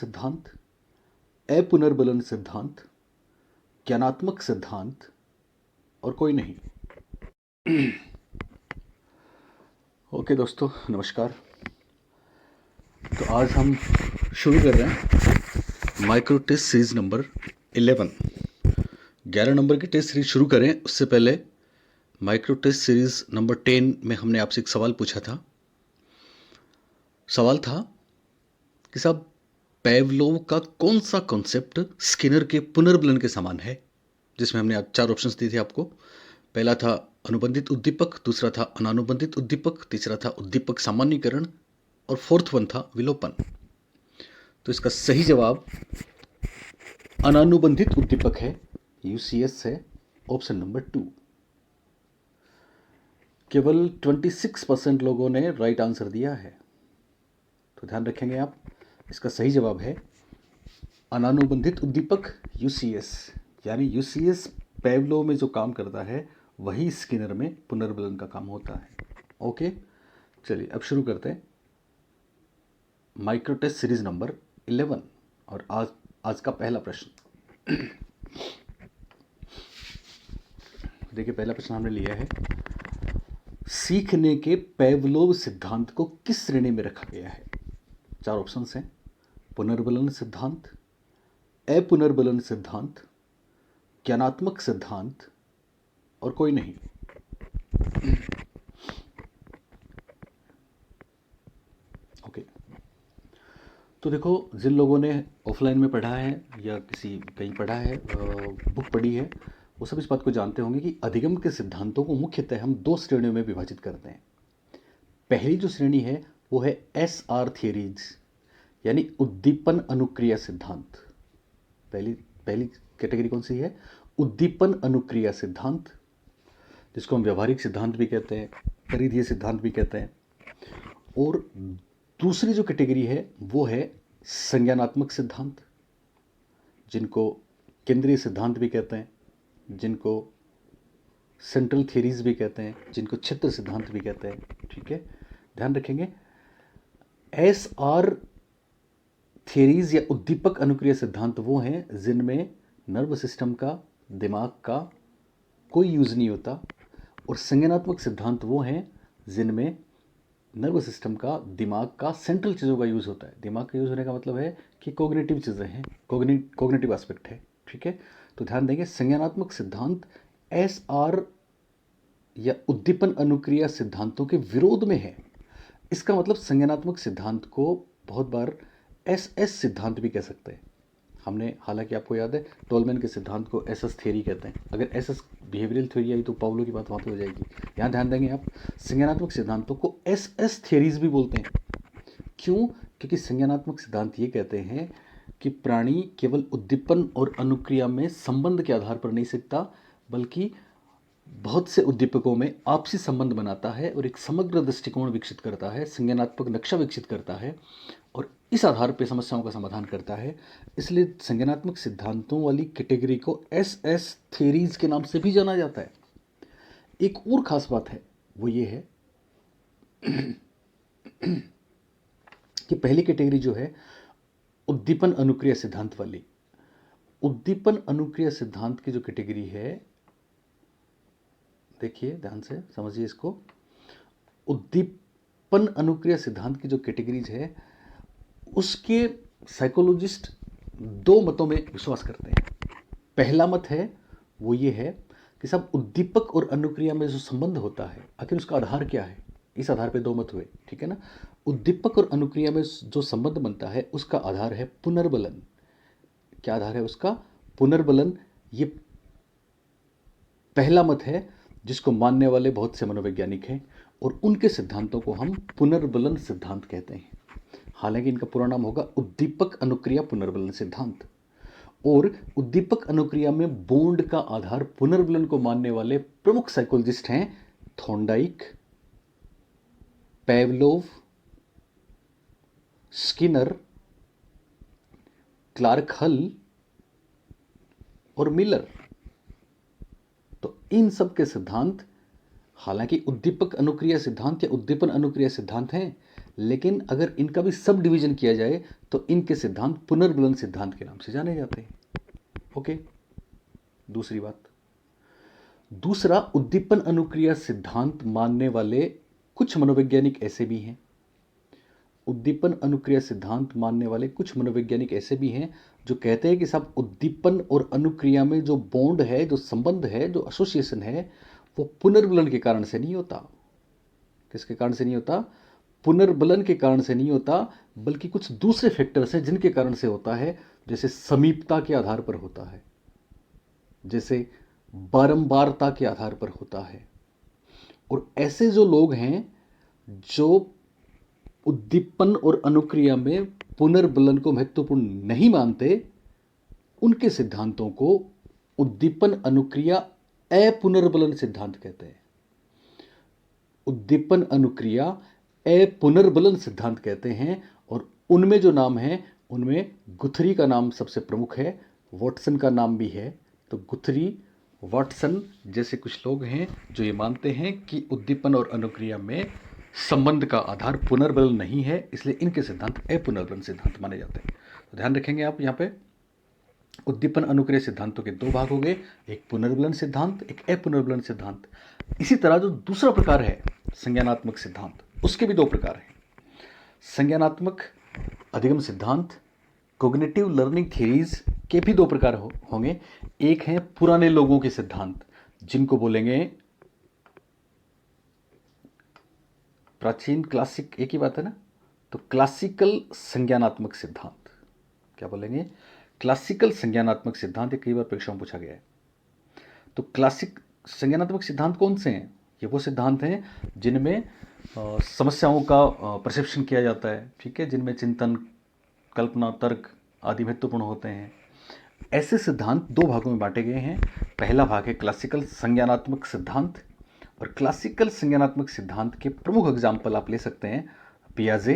सिद्धांत, अपुनर्बलन सिद्धांत, ज्ञानात्मक सिद्धांत और कोई नहीं। ओके दोस्तों, नमस्कार। तो आज हम शुरू कर रहे हैं माइक्रो टेस्ट सीरीज नंबर 11। 11 नंबर की टेस्ट सीरीज शुरू करें उससे पहले माइक्रो टेस्ट सीरीज नंबर 10 में हमने आपसे एक सवाल पूछा था। सवाल था कि साहब पेवलोव का कौन सा कॉन्सेप्ट स्किनर के पुनर्बलन के समान है, जिसमें हमने आज 4 ऑप्शंस दिए थे आपको। पहला था अनुबंधित उद्दीपक, दूसरा था अनानुबंधित उद्दीपक, तीसरा था उद्दीपक सामान्यीकरण और फोर्थ वन था विलोपन। तो इसका सही जवाब अनानुबंधित उद्दीपक है, यूसीएस है, ऑप्शन नंबर 2। केवल 26% लोगों ने राइट आंसर दिया है, तो ध्यान रखेंगे आप। इसका सही जवाब है अनानुबंधित उद्दीपक, यूसीएस। यानी यूसीएस पेवलोव में जो काम करता है वही स्किनर में पुनर्बलन का काम होता है। ओके, चलिए अब शुरू करते हैं माइक्रो टेस्ट सीरीज नंबर 11 और आज का पहला प्रश्न। देखिए, पहला प्रश्न हमने लिया है, सीखने के पेवलोव सिद्धांत को किस श्रेणी में रखा गया है। 4 ऑप्शंस हैं, पुनर्बलन सिद्धांत, अपुनर्बलन सिद्धांत, ज्ञानात्मक सिद्धांत और कोई नहीं। ओके, तो देखो, जिन लोगों ने ऑफलाइन में पढ़ा है या कहीं पढ़ा है, बुक पढ़ी है, वो सब इस बात को जानते होंगे कि अधिगम के सिद्धांतों को मुख्यतः हम 2 श्रेणियों में विभाजित करते हैं। पहली जो श्रेणी है वो है SR थियरीज, यानी उद्दीपन अनुक्रिया सिद्धांत। पहली कैटेगरी कौन सी है? उद्दीपन अनुक्रिया सिद्धांत, जिसको हम व्यवहारिक सिद्धांत भी कहते हैं, परिधीय सिद्धांत भी कहते हैं। और दूसरी जो कैटेगरी है वो है संज्ञानात्मक सिद्धांत, जिनको केंद्रीय सिद्धांत भी कहते हैं, जिनको सेंट्रल थियरीज भी कहते हैं, जिनको क्षेत्र सिद्धांत भी कहते हैं। ठीक है, ध्यान रखेंगे। SR थियरीज या उद्दीपक अनुक्रिया सिद्धांत वो हैं जिनमें नर्व सिस्टम का, दिमाग का कोई यूज़ नहीं होता। और संज्ञानात्मक सिद्धांत वो हैं जिनमें नर्व सिस्टम का, दिमाग का, सेंट्रल चीज़ों का यूज़ होता है। दिमाग का यूज़ होने का मतलब है कि कोग्निटिव चीज़ें हैं, कोग्निटिव एस्पेक्ट है। ठीक है, तो ध्यान देंगे, संज्ञानात्मक सिद्धांत SR या उद्दीपन अनुक्रिया सिद्धांतों के विरोध में है। इसका मतलब संज्ञानात्मक सिद्धांत को बहुत बार SS सिद्धांत भी कह सकते हैं हमने। हालांकि आपको याद है, टोलमैन के सिद्धांत को SS थ्योरी कहते हैं। अगर SS बिहेवियरल थ्योरी आई तो पावलो की बात वहाँ पे हो जाएगी। यहाँ ध्यान देंगे आप, संज्ञानात्मक सिद्धांतों को SS थ्योरीज भी बोलते हैं। क्यों? क्योंकि संज्ञानात्मक सिद्धांत ये कहते हैं कि प्राणी केवल उद्दीपन और अनुक्रिया में संबंध के आधार पर नहीं सीखता, बल्कि बहुत से उद्दीपकों में आपसी संबंध बनाता है और एक समग्र दृष्टिकोण विकसित करता है, संज्ञानात्मक नक्शा विकसित करता है और इस आधार पर समस्याओं का समाधान करता है। इसलिए संज्ञानात्मक सिद्धांतों वाली कैटेगरी को SS थ्योरीज के नाम से भी जाना जाता है। एक और खास बात है, वो ये है कि पहली कैटेगरी जो है उद्दीपन अनुक्रिया सिद्धांत वाली, उद्दीपन अनुक्रिया सिद्धांत की जो कैटेगरी है, देखिए ध्यान से समझिए इसको। उद्दीपन अनुक्रिया सिद्धांत की जो कैटेगरीज है, उसके साइकोलॉजिस्ट 2 मतों में विश्वास करते हैं। पहला मत है वो ये है कि सब उद्दीपक और अनुक्रिया में जो संबंध होता है, आखिर उसका आधार क्या है। इस आधार पे 2 मत हुए, ठीक है ना। उद्दीपक और अनुक्रिया में जो संबंध बनता है उसका आधार है पुनर्बलन। क्या आधार है उसका? पुनर्बलन। ये पहला मत है जिसको मानने वाले बहुत से मनोवैज्ञानिक हैं और उनके सिद्धांतों को हम पुनर्बलन सिद्धांत कहते हैं। हालांकि इनका पूरा नाम होगा उद्दीपक अनुक्रिया पुनर्बलन सिद्धांत। और उद्दीपक अनुक्रिया में बॉन्ड का आधार पुनर्बलन को मानने वाले प्रमुख साइकोलॉजिस्ट हैं थॉर्नडाइक, पेवलोव, स्किनर, क्लार्क हल और मिलर। तो इन सब के सिद्धांत हालांकि उद्दीपक अनुक्रिया सिद्धांत या उद्दीपन अनुक्रिया सिद्धांत हैं, लेकिन अगर इनका भी सब डिवीजन किया जाए तो इनके सिद्धांत पुनर्बलन सिद्धांत के नाम से जाने जाते हैं। ओके, दूसरी बात, दूसरा, उद्दीपन अनुक्रिया सिद्धांत मानने वाले कुछ मनोवैज्ञानिक ऐसे भी हैं, उद्दीपन अनुक्रिया सिद्धांत मानने वाले कुछ मनोवैज्ञानिक ऐसे भी हैं जो कहते हैं कि साहब उद्दीपन और अनुक्रिया में जो बॉन्ड है, जो संबंध है, जो एसोसिएशन है, वो पुनर्बलन के कारण से नहीं होता। किसके कारण से नहीं होता? पुनर्बलन के कारण से नहीं होता, बल्कि कुछ दूसरे फैक्टर्स हैं जिनके कारण से होता है, जैसे समीपता के आधार पर होता है, जैसे बारंबारता के आधार पर होता है। और ऐसे जो लोग हैं जो उद्दीपन और अनुक्रिया में पुनर्बलन को महत्वपूर्ण नहीं मानते, उनके सिद्धांतों को उद्दीपन अनुक्रिया अपुनर्बलन सिद्धांत कहते हैं। उद्दीपन अनुक्रिया अपुनर्बलन सिद्धांत कहते हैं। और उनमें जो नाम है, उनमें गुथरी का नाम सबसे प्रमुख है, वॉटसन का नाम भी है। तो गुथरी, वॉटसन जैसे कुछ लोग हैं जो ये मानते हैं कि उद्दीपन और अनुक्रिया में संबंध का आधार पुनर्बलन नहीं है, इसलिए इनके सिद्धांत अपुनर्बलन सिद्धांत माने जाते हैं। तो ध्यान रखेंगे आप यहाँ पे, उद्दीपन अनुक्रिया सिद्धांतों के दो भाग हो गए, एक पुनर्बलन सिद्धांत, एक अपुनर्बलन सिद्धांत। इसी तरह जो दूसरा प्रकार है संज्ञानात्मक सिद्धांत, उसके भी दो प्रकार हैं। संज्ञानात्मक अधिगम सिद्धांत, कॉग्निटिव लर्निंग थ्योरीज के भी दो प्रकार होंगे। एक है पुराने लोगों के सिद्धांत, जिनको बोलेंगे प्राचीन, क्लासिक, एक ही बात है ना, तो क्लासिकल संज्ञानात्मक सिद्धांत। क्या बोलेंगे? क्लासिकल संज्ञानात्मक सिद्धांत। ये कई बार परीक्षा में पूछा गया है। तो क्लासिक संज्ञानात्मक सिद्धांत कौन से हैं? ये वो सिद्धांत हैं जिनमें समस्याओं का परसेप्शन किया जाता है, ठीक है, जिनमें चिंतन, कल्पना, तर्क आदि महत्वपूर्ण होते हैं। ऐसे सिद्धांत दो भागों में बांटे गए हैं। पहला भाग है क्लासिकल संज्ञानात्मक सिद्धांत, और क्लासिकल संज्ञानात्मक सिद्धांत के प्रमुख एग्जाम्पल आप ले सकते हैं पियाजे,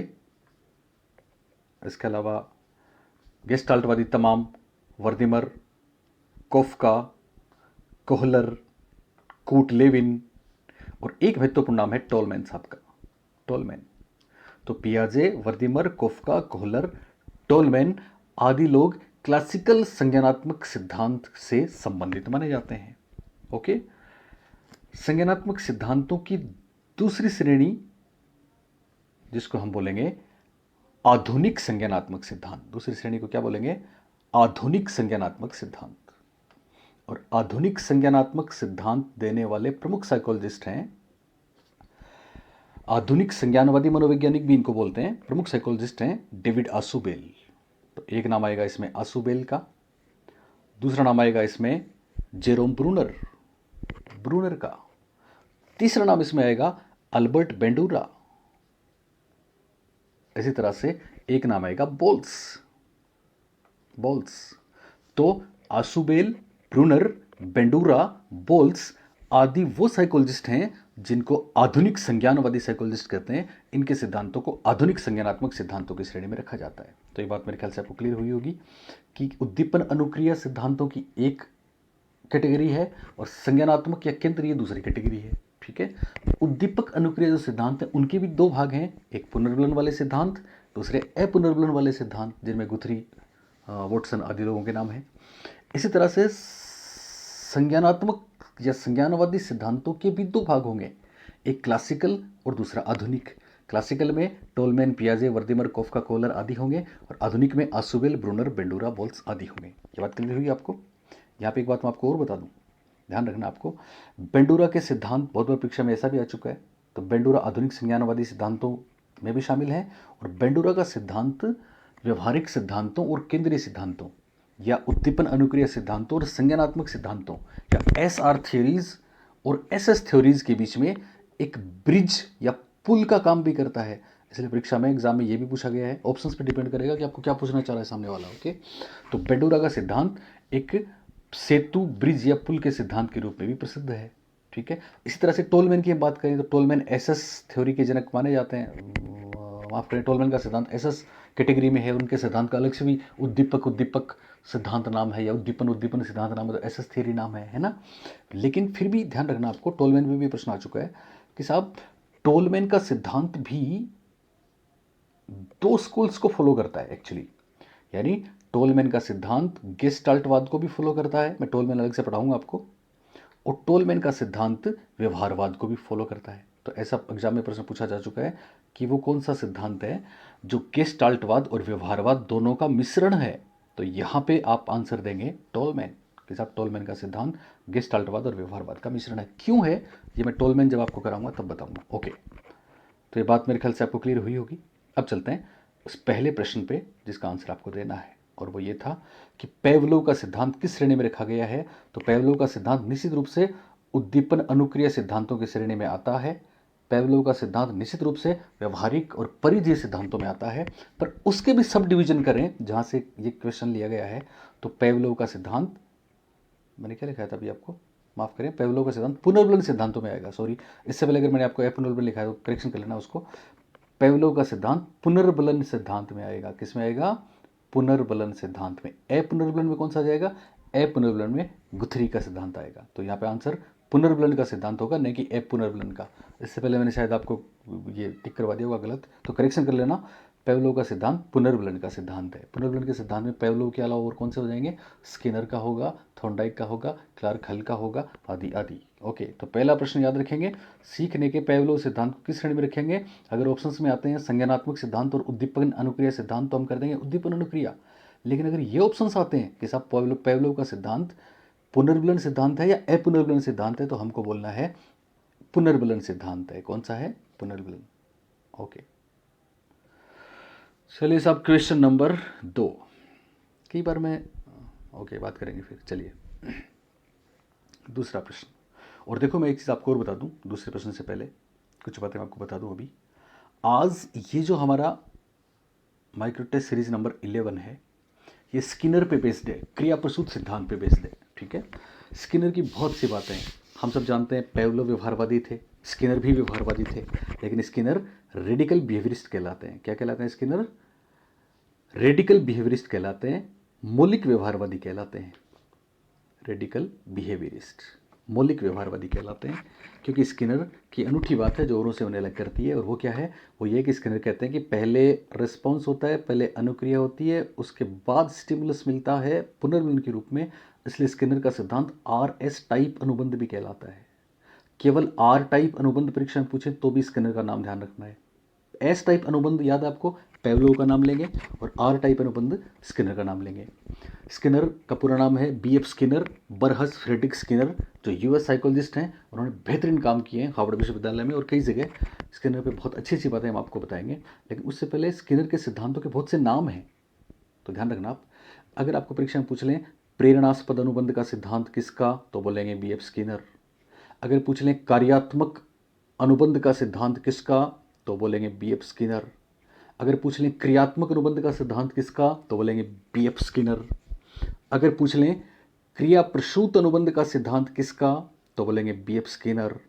इसके अलावा गेस्टाल्टवादी तमाम, वर्दिमर, कोफका, कोहलर, कूट लेविन, और एक महत्वपूर्ण नाम है टोलमैन साहब का, टोलमैन। तो पियाजे, वर्दिमर, कोफका, कोहलर, टोलमैन आदि लोग क्लासिकल संज्ञानात्मक सिद्धांत से संबंधित माने जाते हैं। ओके, संज्ञानात्मक सिद्धांतों की दूसरी श्रेणी, जिसको हम बोलेंगे आधुनिक संज्ञानात्मक सिद्धांत, दूसरी श्रेणी को क्या बोलेंगे? आधुनिक संज्ञानात्मक सिद्धांत। और आधुनिक संज्ञानात्मक सिद्धांत देने वाले प्रमुख साइकोलॉजिस्ट हैं, आधुनिक संज्ञानवादी मनोवैज्ञानिक भी इनको बोलते हैं, प्रमुख साइकोलॉजिस्ट हैं डेविड आशुबेल। तो एक नाम आएगा इसमें आशुबेल का, दूसरा नाम आएगा इसमें जेरोम ब्रूनर, ब्रूनर का, तीसरा नाम इसमें आएगा अल्बर्ट बेंडूरा, इसी तरह से एक नाम आएगा बोल्स, बोल्स। तो आशुबेल, ब्रूनर, बेंडूरा, बोल्स आदि वो साइकोलॉजिस्ट हैं जिनको आधुनिक संज्ञानवादी साइकोलॉजिस्ट कहते हैं। इनके सिद्धांतों को आधुनिक संज्ञानात्मक सिद्धांतों की श्रेणी में रखा जाता है। तो ये बात मेरे ख्याल से आपको क्लियर हुई होगी कि उद्दीपन अनुक्रिया सिद्धांतों की एक कैटेगरी है और संज्ञानात्मक या केंद्रीय दूसरी कैटेगरी है, ठीक है। उद्दीपक अनुक्रिया जो सिद्धांत हैं उनके भी दो भाग हैं, एक पुनर्बलन वाले सिद्धांत, दूसरे अपुनर्बलन वाले सिद्धांत, जिनमें गुथरी, वॉटसन आदि लोगों के नाम हैं। इसी तरह से संज्ञानात्मक या संज्ञानवादी सिद्धांतों के भी दो भाग होंगे, एक क्लासिकल और दूसरा आधुनिक। क्लासिकल में टोलमैन, पियाजे, वर्दिमर, कोफका, कोहलर आदि होंगे, और आधुनिक में आशुबेल, ब्रूनर, बेंडूरा, बोल्स आदि होंगे। ये बात क्लियर हुई आपको? यहाँ पे एक बात मैं आपको और बता दूँ, ध्यान रखना आपको, बेंडूरा के सिद्धांत बहुत बार परीक्षा में ऐसा भी आ चुका है। तो बेंडूरा आधुनिक संज्ञानवादी सिद्धांतों में भी शामिल है, और बेंडूरा का सिद्धांत व्यवहारिक सिद्धांतों और केंद्रीय सिद्धांतों या उद्दीपन अनुक्रिया सिद्धांतों और संज्ञानात्मक सिद्धांतों या एसआर थ्योरीज और एसएस थ्योरीज के बीच में एक ब्रिज या पुल का काम भी करता है। इसलिए परीक्षा में, एग्जाम में ये भी पूछा गया है, ऑप्शंस पे डिपेंड करेगा कि आपको क्या पूछना चाह रहा है सामने वाला। ओके, तो बेंडूरा का सिद्धांत एक सेतु, ब्रिज या पुल के सिद्धांत के रूप में भी प्रसिद्ध है, ठीक है। इसी तरह से टोलमैन की हम बात करें तो टोलमैन एसएस थ्योरी के जनक माने जाते हैं। माफ करें, टोलमैन का सिद्धांत एसएस कैटेगरी में है, उनके सिद्धांत का अलग से भी उद्दीपक सिद्धांत नाम है, या उद्दीपन सिद्धांत नाम है, तो एसएस थ्योरी नाम है ना। लेकिन फिर भी ध्यान रखना आपको, टोलमैन में भी प्रश्न आ चुका है कि साहब टोलमैन का सिद्धांत भी दो स्कूल्स को फॉलो करता है एक्चुअली, यानी टोलमैन का सिद्धांत गेस्टाल्टवाद को भी फॉलो करता है, मैं टोलमैन अलग से पढ़ाऊंगा आपको, और टोलमैन का सिद्धांत व्यवहारवाद को भी फॉलो करता है। तो ऐसा एग्जाम में प्रश्न पूछा जा चुका है कि वो कौन सा सिद्धांत है जो गेस्टाल्टवाद और व्यवहारवाद दोनों का मिश्रण है। तो यहाँ पे आप आंसर देंगे टोलमैन के साथ। टोलमैन का सिद्धांत गेस्टाल्टवाद और व्यवहारवाद का मिश्रण है। क्यों है ये मैं टोलमैन जब आपको कराऊंगा तब बताऊंगा। ओके, तो ये बात मेरे ख्याल से आपको क्लियर हुई होगी। अब चलते हैं उस पहले प्रश्न पे जिसका आंसर आपको देना है, और वो ये था कि पेवलोव का सिद्धांत किस श्रेणी में रखा गया है। तो पेवलोव का सिद्धांत निश्चित रूप से उद्दीपन अनुक्रिया सिद्धांतों की श्रेणी में आता है। पेवलोव का सिद्धांत निश्चित रूप से व्यवहारिक और परिधीय सिद्धांतों में आता है, पर उसके भी सब डिवीजन करें जहां से ये क्वेश्चन लिया गया है। तो पेवलोव का सिद्धांत, मैंने क्या लिखा था अभी आपको, माफ करें, पेवलोव का सिद्धांत पुनर्बलन सिद्धांतों में आएगा। सॉरी, इससे पहले अगर मैंने आपको पुनर्बलन लिखा है तो करेक्शन कर लेना उसको। पेवलोव का सिद्धांत पुनर्बलन सिद्धांत में आएगा। किस में आएगा? पुनर्बलन सिद्धांत में। पुनर्बलन में कौन सा जाएगा? पुनर्बलन में गुथरी का सिद्धांत आएगा। तो यहाँ पे आंसर पुनर्बलन का सिद्धांत होगा, नहीं कि पुनर्बलन का। इससे पहले मैंने शायद आपको ये टिक करवा दिया होगा गलत, तो करेक्शन कर लेना। पेवलोव का सिद्धांत पुनर्बलन का सिद्धांत है। पुनर्बलन के सिद्धांत में पेवलोव के अलावा और कौन से हो जाएंगे? स्किनर का होगा, थॉर्नडाइक का होगा, क्लार्क हल का होगा, आदि आदि। ओके, तो पहला प्रश्न याद रखेंगे, सीखने के पेवलोव सिद्धांत को किस श्रेणी में रखेंगे? अगर ऑप्शंस में आते हैं संज्ञानात्मक सिद्धांत और उद्दीपन अनुक्रिया सिद्धांत, तो हम कर देंगे उद्दीपन अनुक्रिया। लेकिन अगर ये ऑप्शंस आते हैं कि साहब पेवलोव का सिद्धांत पुनर्बलन सिद्धांत है या अपुनर्बलन सिद्धांत है, तो हमको बोलना है पुनर्बलन सिद्धांत है। कौन सा है? पुनर्बलन। ओके, चलिए साहब क्वेश्चन नंबर 2। कई बार मैं ओके बात करेंगे फिर। चलिए दूसरा प्रश्न। और देखो, मैं एक चीज़ आपको और बता दूं दूसरे प्रश्न से पहले, कुछ बातें मैं आपको बता दूं अभी। आज ये जो हमारा माइक्रो टेस्ट सीरीज नंबर 11 है, ये स्किनर पे बेस्ड है, क्रिया प्रसूत सिद्धांत पे बेस्ड है। ठीक है, स्किनर की बहुत सी बातें हैं। हम सब जानते हैं पेवलोव व्यवहारवादी थे, स्किनर भी व्यवहारवादी थे, लेकिन स्किनर रेडिकल बिहेवियरिस्ट कहलाते हैं। क्या कहलाते हैं? स्किनर रेडिकल बिहेवियरिस्ट कहलाते हैं, मौलिक व्यवहारवादी कहलाते हैं। रेडिकल बिहेवियरिस्ट मौलिक व्यवहारवादी कहलाते हैं, क्योंकि स्किनर की अनूठी बात है जो औरों से उन्हें अलग करती है, और वो क्या है? वो ये कि स्किनर कहते हैं कि पहले रिस्पॉन्स होता है, पहले अनुक्रिया होती है, उसके बाद स्टिमुलस मिलता है पुनर्मिलन के रूप में। इसलिए स्किनर का सिद्धांत RS टाइप अनुबंध भी कहलाता है। केवल R टाइप अनुबंध परीक्षा में पूछे तो भी स्किनर का नाम ध्यान रखना है। S टाइप अनुबंध याद है आपको, पेवलोव का नाम लेंगे, और R टाइप अनुबंध स्किनर का नाम लेंगे। स्किनर का पूरा नाम है BF स्किनर, बरहस फ्रेडरिक स्किनर, जो US साइकोलॉजिस्ट हैं। उन्होंने बेहतरीन काम किए हैं हार्वर्ड विश्वविद्यालय में और कई जगह। स्किनर पे बहुत अच्छी अच्छी बातें हम आपको बताएंगे, लेकिन उससे पहले स्किनर के सिद्धांतों के बहुत से नाम हैं, तो ध्यान रखना आप। अगर आपको परीक्षा में पूछ लें प्रेरणास्पद अनुबंध का सिद्धांत किसका, तो बोलेंगे BF स्किनर। अगर पूछ लें कार्यात्मक अनुबंध का सिद्धांत किसका, तो बोलेंगे BF स्किनर। अगर पूछ लें क्रियात्मक अनुबंध का सिद्धांत किसका, तो बोलेंगे BF स्किनर। अगर पूछ लें क्रिया प्रसूत अनुबंध का सिद्धांत किसका, तो बोलेंगे BF स्किनर।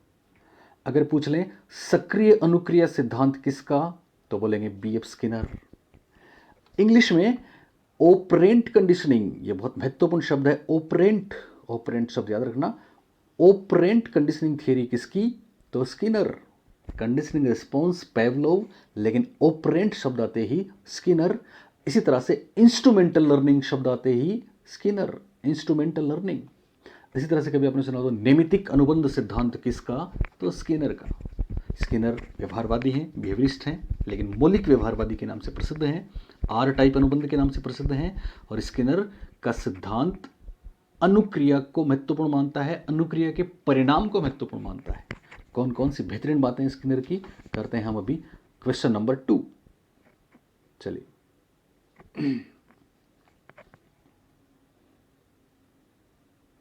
अगर पूछ लें सक्रिय अनुक्रिया सिद्धांत किसका, तो बोलेंगे BF स्किनर। इंग्लिश में ऑपरेंट कंडीशनिंग, ये बहुत महत्वपूर्ण शब्द है। ऑपरेंट, ऑपरेंट शब्द याद रखना। ऑपरेंट कंडीशनिंग थियरी किसकी, तो स्किनर। कंडीशनिंग रिस्पॉन्स पेवलोव, लेकिन ऑपरेंट शब्द आते ही स्किनर। इसी तरह से इंस्ट्रूमेंटल लर्निंग शब्द आते ही स्किनर, इंस्ट्रूमेंटल लर्निंग। इसी तरह से कभी आपने सुना हो नैमित्तिक अनुबंध सिद्धांत किसका, तो स्किनर का। स्किनर व्यवहारवादी हैं, बिहेवियरिस्ट हैं, लेकिन मौलिक व्यवहारवादी के नाम से प्रसिद्ध हैं, R टाइप अनुबंध के नाम से प्रसिद्ध हैं। और स्किनर का सिद्धांत अनुक्रिया को महत्वपूर्ण मानता है, अनुक्रिया के परिणाम को महत्वपूर्ण मानता है। कौन कौन सी बेहतरीन बातें स्किनर की करते हैं हम अभी क्वेश्चन नंबर 2। चलिए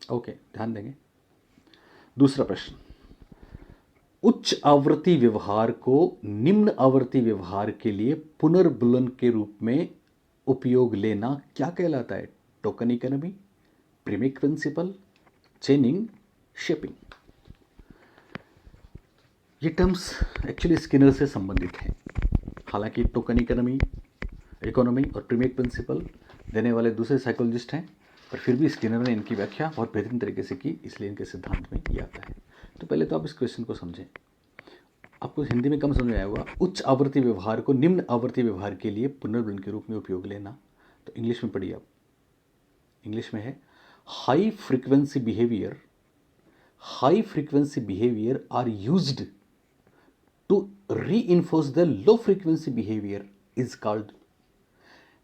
ओके, ध्यान देंगे। दूसरा प्रश्न, उच्च आवृत्ति व्यवहार को निम्न आवृत्ति व्यवहार के लिए पुनर्बलन के रूप में उपयोग लेना क्या कहलाता है? Token economy, Premack principle, chaining, shaping. ये टर्म्स एक्चुअली स्किनर से संबंधित हैं। हालांकि टोकन इकोनॉमी और प्रीमिक प्रिंसिपल देने वाले दूसरे साइकोलॉजिस्ट हैं, पर फिर भी स्किनर ने इनकी व्याख्या बहुत बेहतरीन तरीके से की, इसलिए इनके सिद्धांत में ये आता है। तो पहले तो आप इस क्वेश्चन को समझें। आपको हिंदी में कम समझ में आया होगा, उच्च आवृत्ति व्यवहार को निम्न आवृत्ति व्यवहार के लिए पुनर्बलन के रूप में उपयोग लेना। तो इंग्लिश में पढ़िए आप, इंग्लिश में है high frequency behaviour are used to reinforce the low frequency behaviour is called.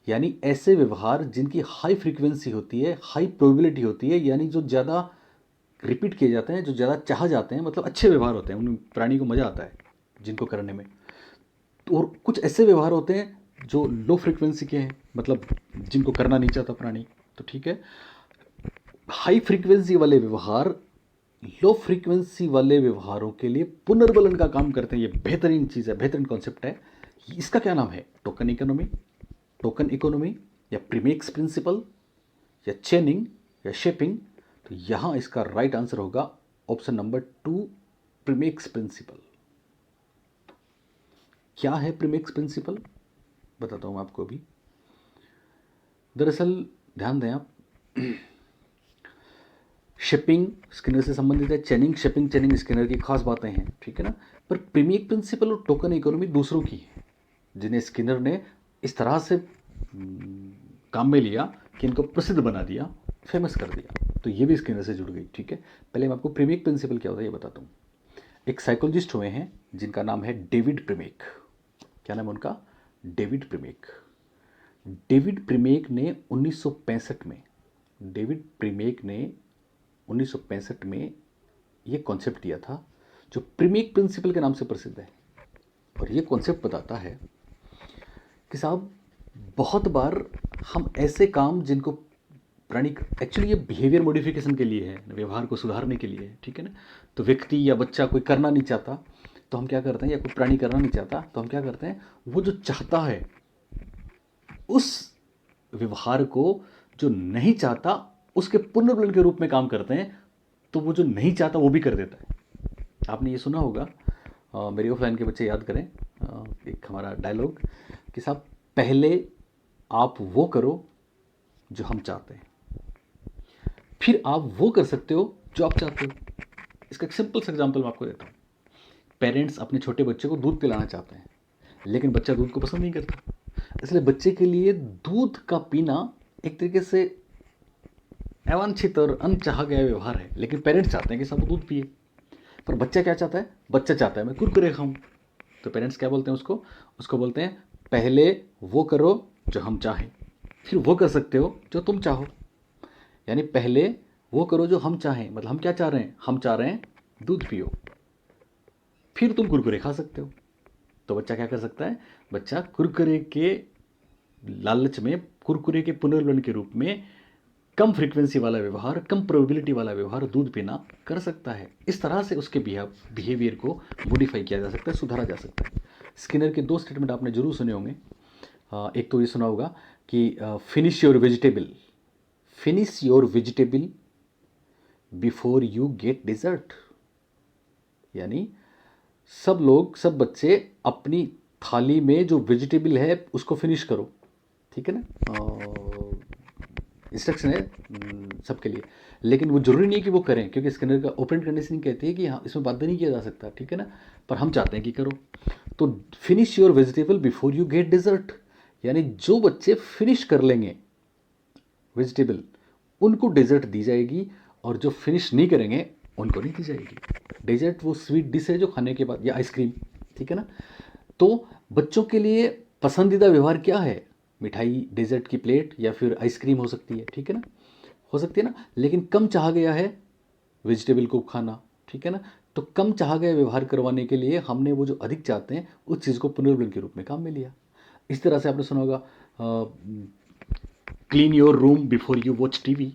यानी ऐसे व्यवहार जिनकी हाई फ्रीक्वेंसी होती है, हाई प्रोबेबिलिटी होती है, यानी जो ज़्यादा रिपीट किए जाते हैं, जो ज़्यादा चाह जाते हैं, मतलब अच्छे व्यवहार होते हैं, उन प्राणी को मज़ा आता है जिनको करने में। तो और कुछ ऐसे व्यवहार होते हैं जो लो फ्रीक्वेंसी के हैं, मतलब जिनको करना नहीं चाहता प्राणी। तो ठीक है, हाई फ्रीक्वेंसी वाले व्यवहार लो फ्रीक्वेंसी वाले व्यवहारों के लिए पुनर्बलन का काम करते हैं। ये बेहतरीन चीज़ है, बेहतरीन कॉन्सेप्ट है। इसका क्या नाम है? टोकन इकोनॉमी या प्रीमेक्स प्रिंसिपल या चेनिंग या शेपिंग। तो यहां इसका राइट आंसर होगा ऑप्शन नंबर 2, प्रीमेक्स प्रिंसिपल। क्या है प्रीमेक्स प्रिंसिपल? बताता हूं आपको अभी। दरअसल ध्यान दें आप, शिपिंग स्किनर से संबंधित है, चेनिंग शिपिंग चेनिंग स्किनर की खास बातें हैं, ठीक है ना। पर प्रीमेक प्रिंसिपल और टोकन इकोनॉमी दूसरों की है, जिन्हें स्किनर ने इस तरह से काम में लिया कि इनको प्रसिद्ध बना दिया, फेमस कर दिया। तो ये भी स्किनर से जुड़ गई, ठीक है। पहले मैं आपको प्रीमेक प्रिंसिपल क्या होता है ये बताता हूँ। एक साइकोलॉजिस्ट हुए हैं जिनका नाम है डेविड प्रीमेक। क्या नाम है उनका? डेविड प्रीमेक। डेविड प्रीमेक ने 1965 में डेविड प्रीमेक ने 1965 में ये कॉन्सेप्ट दिया था जो प्रीमेक प्रिंसिपल के नाम से प्रसिद्ध है। और ये कॉन्सेप्ट बताता है कि साहब बहुत बार हम ऐसे काम जिनको प्राणी, एक्चुअली ये बिहेवियर मॉडिफिकेशन के लिए है, व्यवहार को सुधारने के लिए है, ठीक है ना। तो व्यक्ति या बच्चा कोई करना नहीं चाहता तो हम क्या करते हैं, या कोई प्राणी करना नहीं चाहता तो हम क्या करते हैं, वो जो चाहता है उस व्यवहार को जो नहीं चाहता उसके पुनर्बलन के रूप में काम करते हैं। तो वो जो नहीं चाहता वो भी कर देता है। आपने ये सुना होगा, मेरे ऑफलाइन के बच्चे याद करें, एक हमारा डायलॉग कि साहब पहले आप वो करो जो हम चाहते हैं, फिर आप वो कर सकते हो जो आप चाहते हो। इसका एक सिंपल सा एग्जांपल मैं आपको देता हूँ। पेरेंट्स अपने छोटे बच्चे को दूध पिलाना चाहते हैं, लेकिन बच्चा दूध को पसंद नहीं करता, इसलिए बच्चे के लिए दूध का पीना एक तरीके से अवांछित और अनचाहा गया व्यवहार है। लेकिन पेरेंट्स चाहते हैं कि सब दूध पिए, पर बच्चा क्या चाहता है? बच्चा चाहता है मैं कुरकुरे खाऊं। तो पेरेंट्स क्या बोलते हैं उसको बोलते हैं पहले वो करो जो हम चाहें, फिर वो कर सकते हो जो तुम चाहो। यानी पहले वो करो जो हम चाहें, मतलब हम क्या चाह रहे हैं? हम चाह रहे हैं दूध पियो, फिर तुम कुरकुरे खा सकते हो। तो बच्चा क्या कर सकता है? बच्चा कुरकुरे के लालच में, कुरकुरे के पुनर्बलन के रूप में कम फ्रीक्वेंसी वाला व्यवहार, कम प्रोबेबिलिटी वाला व्यवहार, दूध पीना कर सकता है। इस तरह से उसके बिहेवियर को मॉडिफाई किया जा सकता है, सुधारा जा सकता है। स्किनर के 2 स्टेटमेंट आपने जरूर सुने होंगे। एक तो ये सुना होगा कि finish your vegetable before you get dessert. यानी सब बच्चे अपनी थाली में जो वेजिटेबल है उसको फिनिश करो, ठीक है ना। इंस्ट्रक्शन है सबके लिए, लेकिन वो जरूरी नहीं है कि वो करें, क्योंकि स्किनर का ओपरेंट कंडीशनिंग कहती है कि हाँ इसमें बाध्य नहीं किया जा सकता, ठीक है ना। पर हम चाहते हैं कि करो। तो finish your vegetable before you get dessert, यानी जो बच्चे फिनिश कर लेंगे वेजिटेबल उनको डेजर्ट दी जाएगी, और जो फिनिश नहीं करेंगे उनको नहीं दी जाएगी। डेजर्ट वो स्वीट डिश है जो खाने के बाद, या आइसक्रीम, ठीक है ना। तो बच्चों के लिए पसंदीदा व्यवहार क्या है? मिठाई, डेजर्ट की प्लेट, या फिर आइसक्रीम हो सकती है, ठीक है ना, हो सकती है ना। लेकिन कम चाहा गया है वेजिटेबल को खाना, ठीक है ना। तो कम चाहा गया व्यवहार करवाने के लिए हमने वो जो अधिक चाहते हैं उस चीज़ को पुनर्बलन के रूप में काम में लिया। इस तरह से आपने सुना होगा clean your room before you watch TV.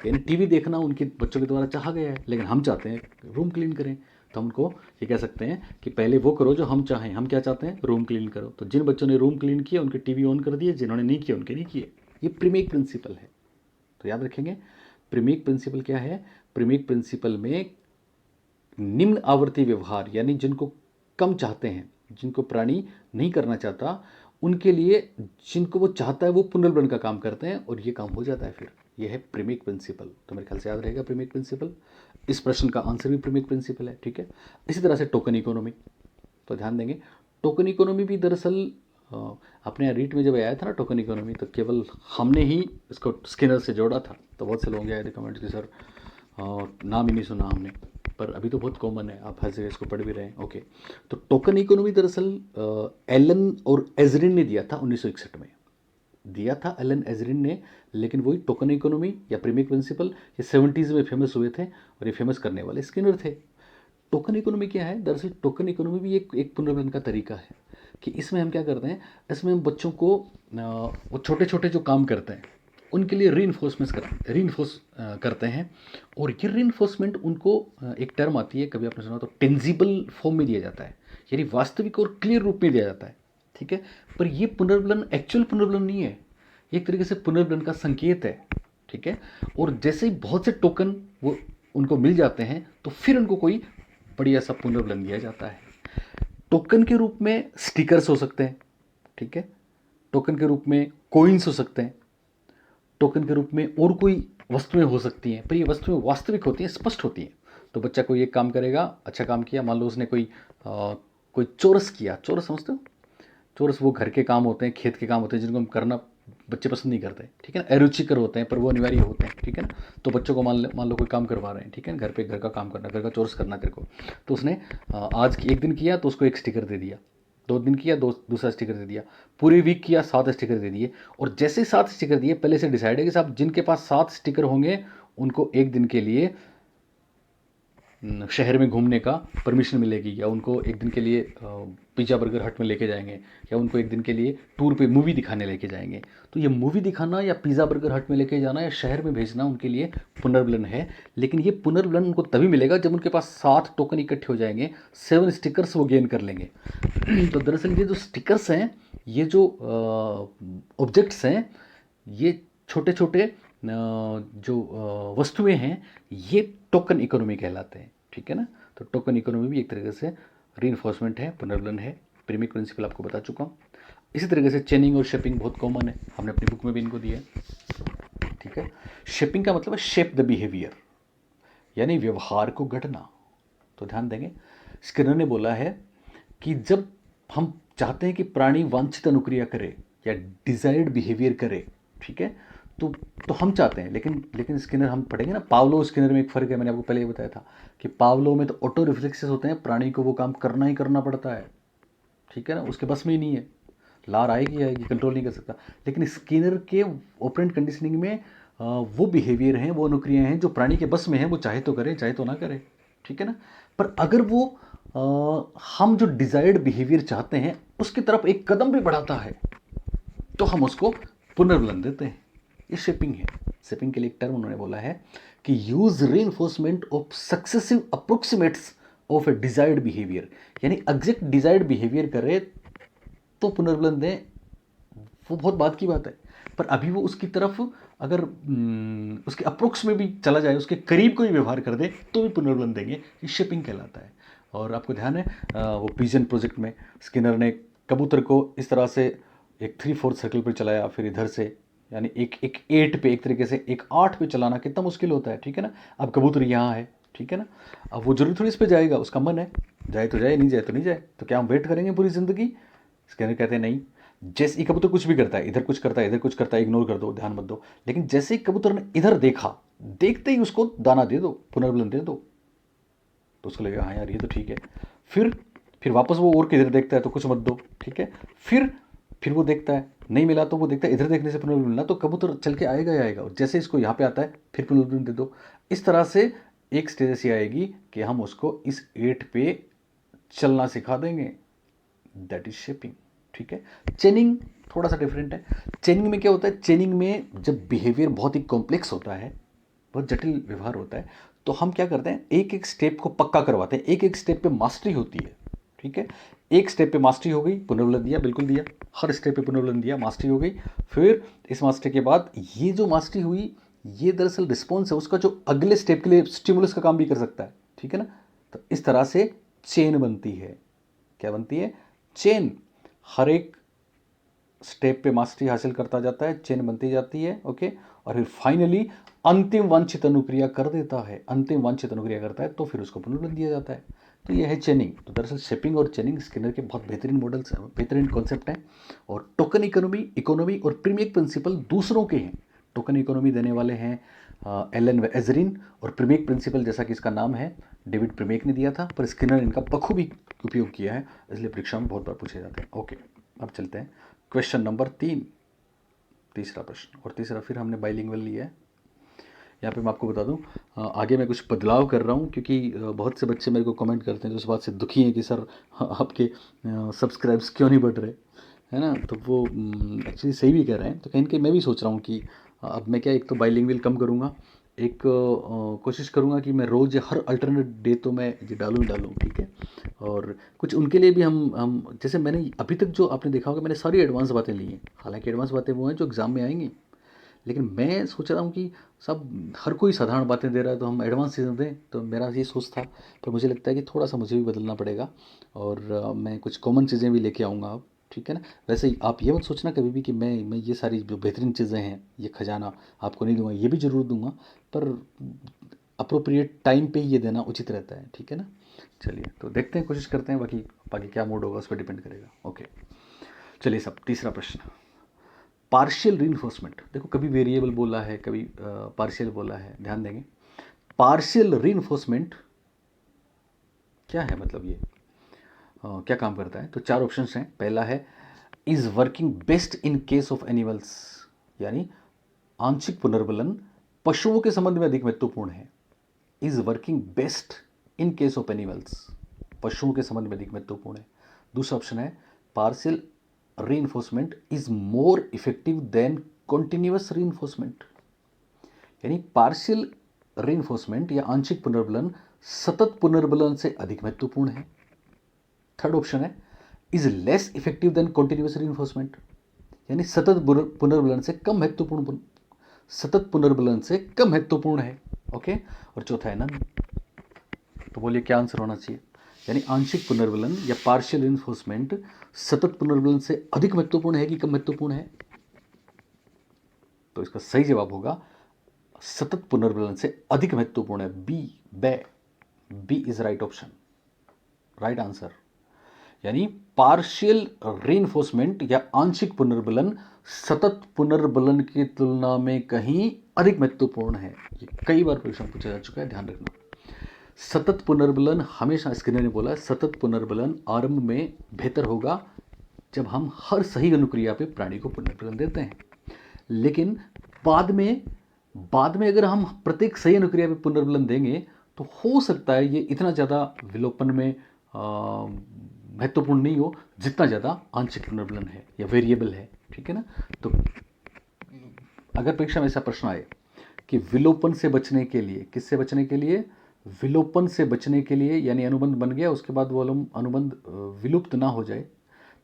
यानी टीवी देखना उनके बच्चों के द्वारा चाहा गया है, लेकिन हम चाहते हैं रूम क्लीन करें। तो हम उनको ये कह सकते हैं कि पहले वो करो जो हम चाहें। हम क्या चाहते हैं? रूम क्लीन करो। तो जिन बच्चों ने रूम क्लीन किया उनके टीवी ऑन कर दिए, जिन्होंने नहीं किया उनके नहीं किए। ये प्रीमेक प्रिंसिपल है। तो याद रखेंगे, प्रीमेक प्रिंसिपल क्या है? प्रीमेक प्रिंसिपल में निम्न आवृत्ति व्यवहार, यानी जिनको कम चाहते हैं, जिनको प्राणी नहीं करना चाहता, उनके लिए जिनको वो चाहता है वो पुनर्बलन का काम करते हैं, और ये काम हो जाता है। फिर ये है प्रीमेक प्रिंसिपल। तो मेरे ख्याल से याद रहेगा प्रीमेक प्रिंसिपल। इस प्रश्न का आंसर भी प्रीमेक प्रिंसिपल है, ठीक है। इसी तरह से टोकन इकोनॉमी, तो ध्यान देंगे टोकन इकोनॉमी भी दरअसल अपने यहाँ रीट में जब आया था ना टोकन इकोनॉमी, तो केवल हमने ही इसको स्किनर से जोड़ा था। तो बहुत से लोग आए थे कमेंट्स कि सर नाम ही नहीं सुना हमने, पर अभी तो बहुत कॉमन है, आप हर जगह इसको पढ़ भी रहे हैं। ओके, तो टोकन इकोनॉमी दरअसल एलन और एजरिन ने दिया था 1961 में, दिया था एलन एजरिन ने। लेकिन वही टोकन इकोनॉमी या प्रीमिक प्रिंसिपल ये 70s में फेमस हुए थे, और ये फेमस करने वाले स्किनर थे। टोकन इकोनॉमी क्या है? दरअसल टोकन इकोनॉमी भी एक पुनर्गठन का तरीका है कि इसमें हम क्या करते हैं, इसमें हम बच्चों को वो छोटे छोटे जो काम करते हैं उनके लिए रीइंफोर्स करते हैं। और ये रीइंफोर्समेंट उनको एक टर्म आती है, कभी आपने सुना तो टेंजिबल फॉर्म में दिया जाता है, यानी वास्तविक और क्लियर रूप में दिया जाता है। ठीक है, पर ये पुनर्बलन एक्चुअल पुनर्बलन नहीं है, एक तरीके से पुनर्बलन का संकेत है। ठीक है, और जैसे ही बहुत से टोकन वो उनको मिल जाते हैं तो फिर उनको कोई बढ़िया सा पुनर्बलन दिया जाता है। टोकन के रूप में स्टिकर्स हो सकते हैं, ठीक है, टोकन के रूप में कोइंस हो सकते हैं, टोकन के रूप में और कोई वस्तुएं हो सकती हैं, पर ये वस्तुएं वास्तविक होती हैं, स्पष्ट होती हैं। तो बच्चा कोई एक काम करेगा, अच्छा काम किया, मान लो उसने कोई चोरस किया, चोरस समझते हो? चोरस वो घर के काम होते हैं, खेत के काम होते हैं, जिनको हम करना बच्चे पसंद नहीं करते, ठीक है ना, अरुचिकर होते हैं पर वो अनिवार्य होते हैं। ठीक है ना, तो बच्चों को मान लो कोई काम करवा रहे हैं, ठीक है, घर पे घर का काम करना, घर का चोरस करना तेरे को, तो उसने आज एक दिन किया तो उसको एक स्टिकर दे दिया, 2 दिन किया दूसरा स्टिकर दे दिया, पूरे वीक किया 7 स्टिकर दे दिए। और जैसे ही 7 स्टिकर दिए, पहले से डिसाइड है कि साहब जिनके पास 7 स्टिकर होंगे उनको एक दिन के लिए शहर में घूमने का परमिशन मिलेगी, या उनको एक दिन के लिए पिज़्ज़ा बर्गर हट में लेके जाएंगे, या उनको एक दिन के लिए टूर पे मूवी दिखाने लेके जाएंगे। तो ये मूवी दिखाना या पिज़्ज़ा बर्गर हट में लेके जाना या शहर में भेजना उनके लिए पुनर्बलन है। लेकिन ये पुनर्बलन उनको तभी मिलेगा जब उनके पास 7 टोकन इकट्ठे हो जाएंगे, 7 स्टिकर्स वो गेन कर लेंगे। तो दरअसल ये जो स्टिकर्स हैं, ये जो ऑब्जेक्ट्स हैं, ये छोटे छोटे जो वस्तुएं हैं, ये टोकन इकोनॉमी कहलाते हैं। ठीक है ना, तो टोकन इकोनॉमी भी एक तरीके से रीइंफोर्समेंट है, पुनर्बलन है, प्रीमिक प्रिंसिपल आपको बता चुका हूँ। इसी तरीके से चेनिंग और शेपिंग बहुत कॉमन है, हमने अपनी बुक में भी इनको दिया है। ठीक है, शेपिंग का मतलब है शेप द बिहेवियर, यानी व्यवहार को गढ़ना। तो ध्यान देंगे, स्किनर ने बोला है कि जब हम चाहते हैं कि प्राणी वांछित अनुक्रिया करे या डिजायर्ड बिहेवियर करे, ठीक है, तो हम चाहते हैं, लेकिन स्किनर हम पढ़ेंगे ना, पावलो स्किनर में एक फ़र्क है, मैंने आपको पहले ही बताया था कि पावलो में तो ऑटो रिफ्लेक्सेस होते हैं, प्राणी को वो काम करना ही करना पड़ता है। ठीक है ना, उसके बस में ही नहीं है, लार आएगी, कंट्रोल नहीं कर सकता। लेकिन स्किनर के ऑपरेंट कंडीशनिंग में वो बिहेवियर हैं, वो अनुक्रियाएं हैं जो प्राणी के बस में हैं, वो चाहे तो करे चाहे तो ना करे। ठीक है ना, पर अगर वो हम जो डिजायर्ड बिहेवियर चाहते हैं उसकी तरफ एक कदम भी बढ़ाता है तो हम उसको पुनर्बलन देते हैं। ये शेपिंग है। शेपिंग के लिए एक टर्म उन्होंने बोला है कि use reinforcement of successive approximates of a desired behaviour, यानी एग्जैक्ट डिजायर्ड बिहेवियर करे तो पुनर्बलन दें, वो बहुत बात की बात है। पर अभी वो उसकी तरफ अगर उसके अप्रोक्स में भी चला जाए, उसके करीब कोई व्यवहार कर दे तो भी पुनर्बलन देंगे, ये शेपिंग कहलाता है। और आपको ध्यान है वो पिजन प्रोजेक्ट में स्किनर ने कबूतर को इस तरह से एक 3/4 सर्कल पर चलाया, फिर इधर से, यानी एक 8 पे, एक तरीके से एक 8 पे चलाना कितना मुश्किल होता है। ठीक है ना, अब कबूतर यहाँ है, ठीक है ना, अब वो जरूरी थोड़ी इस पर जाएगा, उसका मन है, जाए तो जाए, नहीं जाए तो नहीं जाए, तो क्या हम वेट करेंगे पूरी ज़िंदगी? स्किनर कहते हैं नहीं, जैसे ही कबूतर कुछ भी करता है, इधर कुछ करता है, इधर कुछ करता है, इग्नोर कर दो, ध्यान मत दो, लेकिन जैसे ही कबूतर ने इधर देखा, देखते ही उसको दाना दे दो, पुनर्बलन दे दो, तो उसको लगेगा हाँ यार ये तो ठीक है। फिर वापस वो और किधर देखता है तो कुछ मत दो, ठीक है, फिर वो देखता है, नहीं मिला तो वो देखता है इधर देखने से पुनर्बलन मिलना, तो कबूतर चल के आएगा ही आएगा, और जैसे इसको यहाँ पे आता है फिर पुनर्बलन दे दो। इस तरह से एक स्टेज ऐसी आएगी कि हम उसको इस 8 पे चलना सिखा देंगे, दैट इज शेपिंग। ठीक है, चेनिंग थोड़ा सा डिफरेंट है। चेनिंग में क्या होता है, चेनिंग में जब बिहेवियर बहुत ही कॉम्प्लेक्स होता है, बहुत जटिल व्यवहार होता है, तो हम क्या करते हैं, एक एक स्टेप को पक्का करवाते हैं, एक एक स्टेप पे मास्टरी होती है। ठीक है, एक स्टेप पे मास्टरी हो गई, पुनर्बलन दिया, बिल्कुल दिया, हर स्टेप पे पुनर्बलन दिया, मास्टरी हो गई। फिर इस मास्टरी के बाद ये जो मास्टरी हुई, ये दरअसल रिस्पॉन्स है उसका, जो अगले स्टेप के लिए स्टिमुलस का काम भी कर सकता है। ठीक है ना, तो इस तरह से चेन बनती है। क्या बनती है? चेन। हर एक स्टेप पे मास्टरी हासिल करता जाता है, चेन बनती जाती है। ओके, और फिर फाइनली अंतिम वांछित अनुक्रिया कर देता है, अंतिम वांछित अनुक्रिया करता है तो फिर उसको पुनर्बलन दिया जाता है। तो ये है चेनिंग। तो दरअसल शेपिंग और चेनिंग स्किनर के बहुत बेहतरीन मॉडल्स, बेहतरीन कॉन्सेप्ट हैं। और टोकन इकोनॉमी और प्रीमियक प्रिंसिपल दूसरों के हैं। टोकन इकोनॉमी देने वाले हैं एलन एजरिन, और प्रीमियक प्रिंसिपल जैसा कि इसका नाम है डेविड प्रीमियक ने दिया था, पर स्किनर इनका बखूबी उपयोग किया है, इसलिए परीक्षा में बहुत बार पूछे जाते हैं। ओके, अब चलते हैं क्वेश्चन नंबर 3, तीसरा प्रश्न। और तीसरा फिर हमने बाइलिंगुअल लिया है। यहाँ पे मैं आपको बता दूँ, आगे मैं कुछ बदलाव कर रहा हूँ, क्योंकि बहुत से बच्चे मेरे को कमेंट करते हैं जो इस बात से दुखी हैं कि सर आपके सब्सक्राइब्स क्यों नहीं बढ़ रहे, है ना। तो वो एक्चुअली सही भी कह रहे हैं। तो कहीं ना कहीं मैं भी सोच रहा हूँ कि अब मैं क्या, एक तो बाइलिंगुअल कम करूँगा, एक कोशिश करूँगा कि मैं रोज़ हर अल्टरनेट डे तो मैं ये डालूँ, ठीक है। और कुछ उनके लिए भी हम जैसे मैंने अभी तक जो आपने देखा होगा, मैंने सारी एडवांस बातें ली हैं। हालांकि एडवांस बातें वो हैं जो एग्ज़ाम में आएंगी, लेकिन मैं सोच रहा हूँ कि सब हर कोई साधारण बातें दे रहा है तो हम एडवांस चीज़ें दें। तो मेरा ये सोच था, पर मुझे लगता है कि थोड़ा सा मुझे भी बदलना पड़ेगा, और मैं कुछ कॉमन चीज़ें भी लेके आऊँगा अब, ठीक है ना। वैसे ही आप ये मत सोचना कभी भी कि मैं ये सारी जो बेहतरीन चीज़ें हैं, ये खजाना आपको नहीं दूंगा, ये भी ज़रूर दूंगा, पर अप्रोप्रिएट टाइम पे ही ये देना उचित रहता है, ठीक है ना। चलिए, तो देखते हैं, कोशिश करते हैं, बाकी बाकी क्या मूड होगा उस पर डिपेंड करेगा। ओके, चलिए सब, तीसरा प्रश्न, पार्शियल रीइंफोर्समेंट। देखो, कभी वेरिएबल बोला है, कभी पार्शियल बोला है, ध्यान देंगे। पार्शियल रीइंफोर्समेंट क्या है, मतलब ये क्या काम करता है। तो 4 ऑप्शंस हैं। पहला है is working best in case of animals, यानी आंशिक पुनर्बलन पशुओं के संबंध में अधिक महत्वपूर्ण है। Is working best in case of animals, पशुओं के संबंध में अधिक महत्वपूर्ण है। दूसरा ऑप्शन है partial reinforcement is more effective than continuous reinforcement, यानी पार्शियल रीइंफोर्समेंट या आंशिक पुनर्बलन सतत पुनर्बलन से अधिक महत्वपूर्ण है। थर्ड ऑप्शन है is less effective than continuous reinforcement, यानी सतत पुनर्बलन से कम महत्वपूर्ण, सतत पुनर्बलन से कम महत्वपूर्ण है। ओके, और चौथा है नन। तो बोलिए क्या आंसर होना चाहिए। यानी आंशिक पुनर्बलन या पार्शियल रीइंफोर्समेंट सतत पुनर्बलन से अधिक महत्वपूर्ण है कि कम महत्वपूर्ण है। तो इसका सही जवाब होगा सतत पुनर्बलन से अधिक महत्वपूर्ण है, B is right option, right answer. यानी पार्शियल रीइंफोर्समेंट या आंशिक पुनर्बलन सतत पुनर्बलन की तुलना में कहीं अधिक महत्वपूर्ण है। ये कई बार प्रश्न पूछा जा चुका है, ध्यान रखना। सतत पुनर्बलन हमेशा, स्किनर ने बोला, सतत पुनर्बलन आरंभ में बेहतर होगा जब हम हर सही अनुक्रिया पे प्राणी को पुनर्बलन देते हैं, लेकिन बाद में अगर हम प्रत्येक सही अनुक्रिया पे पुनर्बलन देंगे तो हो सकता है ये इतना ज़्यादा विलोपन में महत्वपूर्ण नहीं हो जितना ज़्यादा आंशिक पुनर्बलन है या वेरिएबल है, ठीक है ना। तो अगर परीक्षा में ऐसा प्रश्न आए कि विलोपन से बचने के लिए, किससे बचने के लिए, विलोपन से बचने के लिए, यानी अनुबंध बन गया उसके बाद वो अनुबंध विलुप्त ना हो जाए,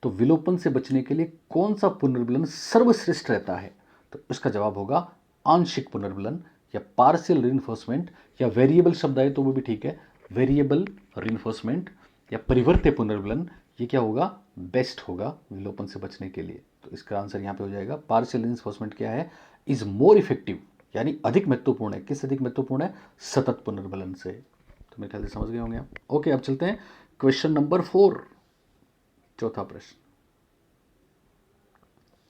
तो विलोपन से बचने के लिए कौन सा पुनर्बलन सर्वश्रेष्ठ रहता है, तो इसका जवाब होगा आंशिक पुनर्बलन या पार्शियल रीइंफोर्समेंट, या वेरिएबल शब्द आए तो वो भी ठीक है, वेरिएबल रीइंफोर्समेंट या परिवर्त्य पुनर्बलन, ये क्या होगा, बेस्ट होगा विलोपन से बचने के लिए। तो इसका आंसर यहाँ पे हो जाएगा पार्शियल रीइंफोर्समेंट क्या है, इज मोर इफेक्टिव, यानी अधिक महत्वपूर्ण है। किस अधिक महत्वपूर्ण है, सतत पुनर्बलन से। तो मेरे ख्याल से समझ गए होंगे आप। ओके, अब चलते हैं क्वेश्चन नंबर 4, चौथा प्रश्न।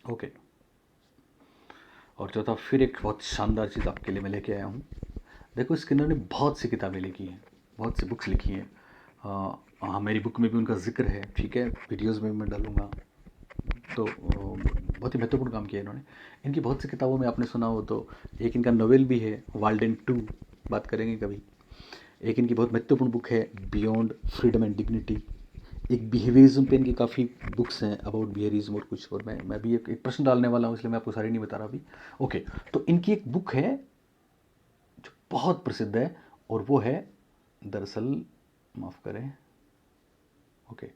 ओके, और चौथा फिर एक बहुत शानदार चीज़ आपके लिए मैं लेके आया हूँ। देखो, स्किनर ने बहुत सी किताबें लिखी हैं, बहुत सी बुक्स लिखी हैं। हाँ, मेरी बुक में भी उनका जिक्र है, ठीक है, वीडियोज़ में भी मैं डालूंगा। तो बहुत ही महत्वपूर्ण काम किया इन्होंने। इनकी बहुत सी किताबों में आपने सुना हो तो एक इनका नोवेल भी है, वाल्डेन 2, बात करेंगे कभी। एक इनकी बहुत महत्वपूर्ण बुक है बियॉन्ड फ्रीडम एंड डिग्निटी। एक बिहेवियरिज्म पे इनकी काफ़ी बुक्स हैं, अबाउट बिहेवियरिज्म और कुछ, और मैं भी एक प्रश्न डालने वाला हूँ, इसलिए मैं आपको सारी नहीं बता रहा अभी। ओके, तो इनकी एक बुक है जो बहुत प्रसिद्ध है, और वो है, दरअसल माफ़ करें, ओके,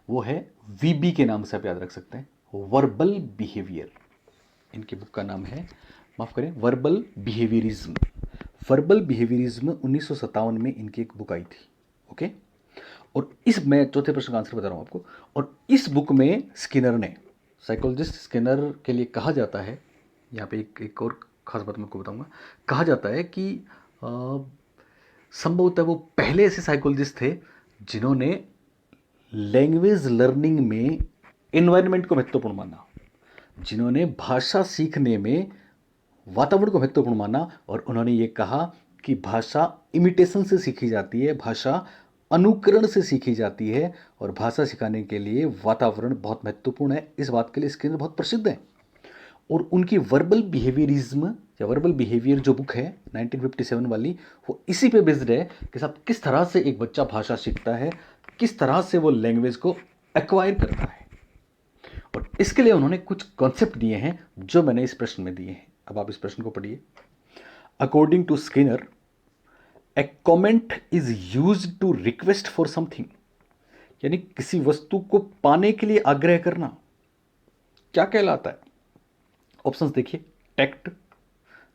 वो है वीबी के नाम से आप याद रख सकते हैं, वर्बल बिहेवियर। इनकी बुक का नाम है, माफ़ करें, वर्बल बिहेवियरिज्म। वर्बल बिहेवियरिज्म 1957 में इनकी एक बुक आई थी। ओके, और इस, मैं चौथे प्रश्न का आंसर बता रहा हूँ आपको। और इस बुक में स्किनर ने, साइकोलॉजिस्ट स्किनर के लिए कहा जाता है, यहाँ पे एक और खास बात मैं आपको बताऊँगा, कहा जाता है कि संभवतः वो पहले ऐसे साइकोलॉजिस्ट थे जिन्होंने लैंग्वेज लर्निंग में एनवायरनमेंट को महत्वपूर्ण माना, जिन्होंने भाषा सीखने में वातावरण को महत्वपूर्ण माना, और उन्होंने ये कहा कि भाषा इमिटेशन से सीखी जाती है, भाषा अनुकरण से सीखी जाती है, और भाषा सिखाने के लिए वातावरण बहुत महत्वपूर्ण है। इस बात के लिए स्किनर बहुत प्रसिद्ध है। और उनकी वर्बल बिहेवियरिज्म या वर्बल बिहेवियर जो बुक है 1957 वाली, वो इसी पे बेस्ड है कि साहब किस तरह से एक बच्चा भाषा सीखता है, किस तरह से वो लैंग्वेज को एक्वायर करता है। और इसके लिए उन्होंने कुछ कॉन्सेप्ट दिए हैं जो मैंने इस प्रश्न में दिए हैं। अब आप इस प्रश्न को पढ़िए। According to Skinner, a comment is use to request for something, यानी किसी वस्तु को पाने के लिए आग्रह करना क्या कहलाता है? ऑप्शंस देखिए, टेक्ट,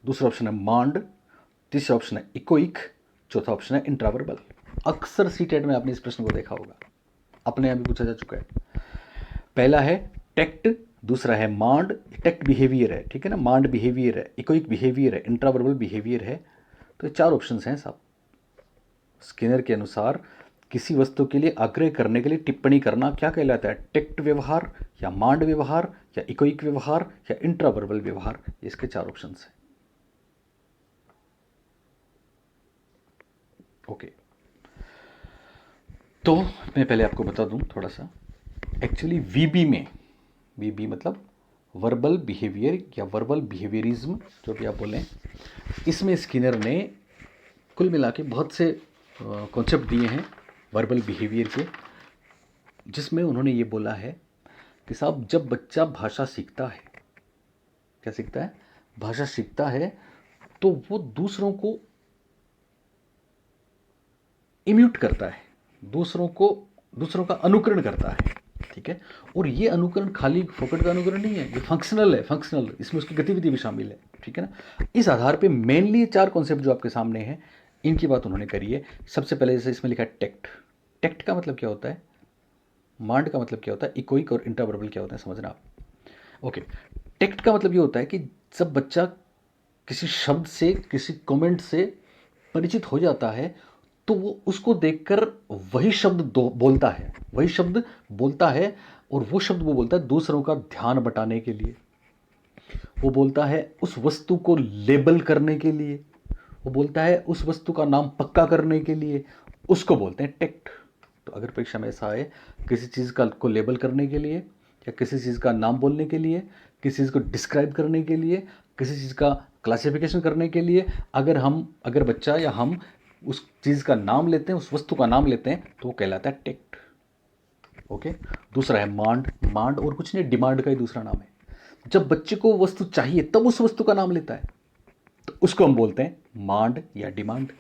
दूसरा ऑप्शन है मांड, तीसरा ऑप्शन है इकोइक, चौथा ऑप्शन है इंट्रावर्बल। अक्सर सीटेट में आपने इस प्रश्न को देखा होगा, अपने यहाँ भी पूछा जा चुका है। पहला है टेक्ट, दूसरा है मांड, टेक्ट बिहेवियर है, ठीक है ना, मांड बिहेवियर है, इकोइक बिहेवियर है, इंट्रावर्बल बिहेवियर है। तो ये चार ऑप्शंस हैं साहब। स्किनर के अनुसार किसी वस्तु के लिए आग्रह करने के लिए टिप्पणी करना क्या कहलाता है? टेक्ट व्यवहार, या मांड व्यवहार, या इकोइक व्यवहार, या इंट्रावर्बल व्यवहार। इसके चार ऑप्शंस हैं। ओके, तो मैं पहले आपको बता दूं थोड़ा सा। एक्चुअली वीबी में, वीबी मतलब वर्बल बिहेवियर या वर्बल बिहेवियरिज्म, जो भी आप बोलें, इसमें स्किनर ने कुल मिला के बहुत से कॉन्सेप्ट दिए हैं वर्बल बिहेवियर के, जिसमें उन्होंने ये बोला है कि साहब जब बच्चा भाषा सीखता है, क्या सीखता है? भाषा सीखता है, तो वो दूसरों को इम्यूट करता है, दूसरों का अनुकरण करता है, ठीक है। और ये अनुकरण खाली फोकट का अनुकरण नहीं है, ये फंक्शनल है, फंक्शनल, इसमें उसकी गतिविधि भी शामिल है, ठीक है ना। इस आधार पे मेनली चार कॉन्सेप्ट जो आपके सामने हैं, इनकी बात उन्होंने करी है। सबसे पहले जैसे इसमें लिखा है टेक्ट। टेक्ट का मतलब क्या होता है, मांड का मतलब क्या होता है, इकोइक और इंट्रावर्बल क्या होता है, समझना आप। ओके, टेक्ट का मतलब ये होता है कि जब बच्चा किसी शब्द से, किसी कमेंट से परिचित हो जाता है, तो वो उसको देखकर वही शब्द बोलता है, वही शब्द बोलता है, और वो शब्द वो बोलता है दूसरों का ध्यान बटाने के लिए, वो बोलता है उस वस्तु को लेबल करने के लिए, वो बोलता है उस वस्तु का नाम पक्का करने के लिए, उसको बोलते हैं टेक्ट। तो अगर परीक्षा में ऐसा आए किसी चीज़ का को लेबल करने के लिए, या किसी चीज़ का नाम बोलने के लिए, किसी चीज़ को डिस्क्राइब करने के लिए, किसी चीज़ का क्लासिफिकेशन करने के लिए, अगर बच्चा या हम उस चीज़ का नाम लेते हैं, उस वस्तु का नाम लेते हैं, तो वो कहलाता है टेक्ट। ओके, दूसरा है मांड। मांड और कुछ नहीं, डिमांड का ही दूसरा नाम है। जब बच्चे को वस्तु चाहिए तब उस वस्तु का नाम लेता है, तो उसको हम बोलते हैं मांड या डिमांड।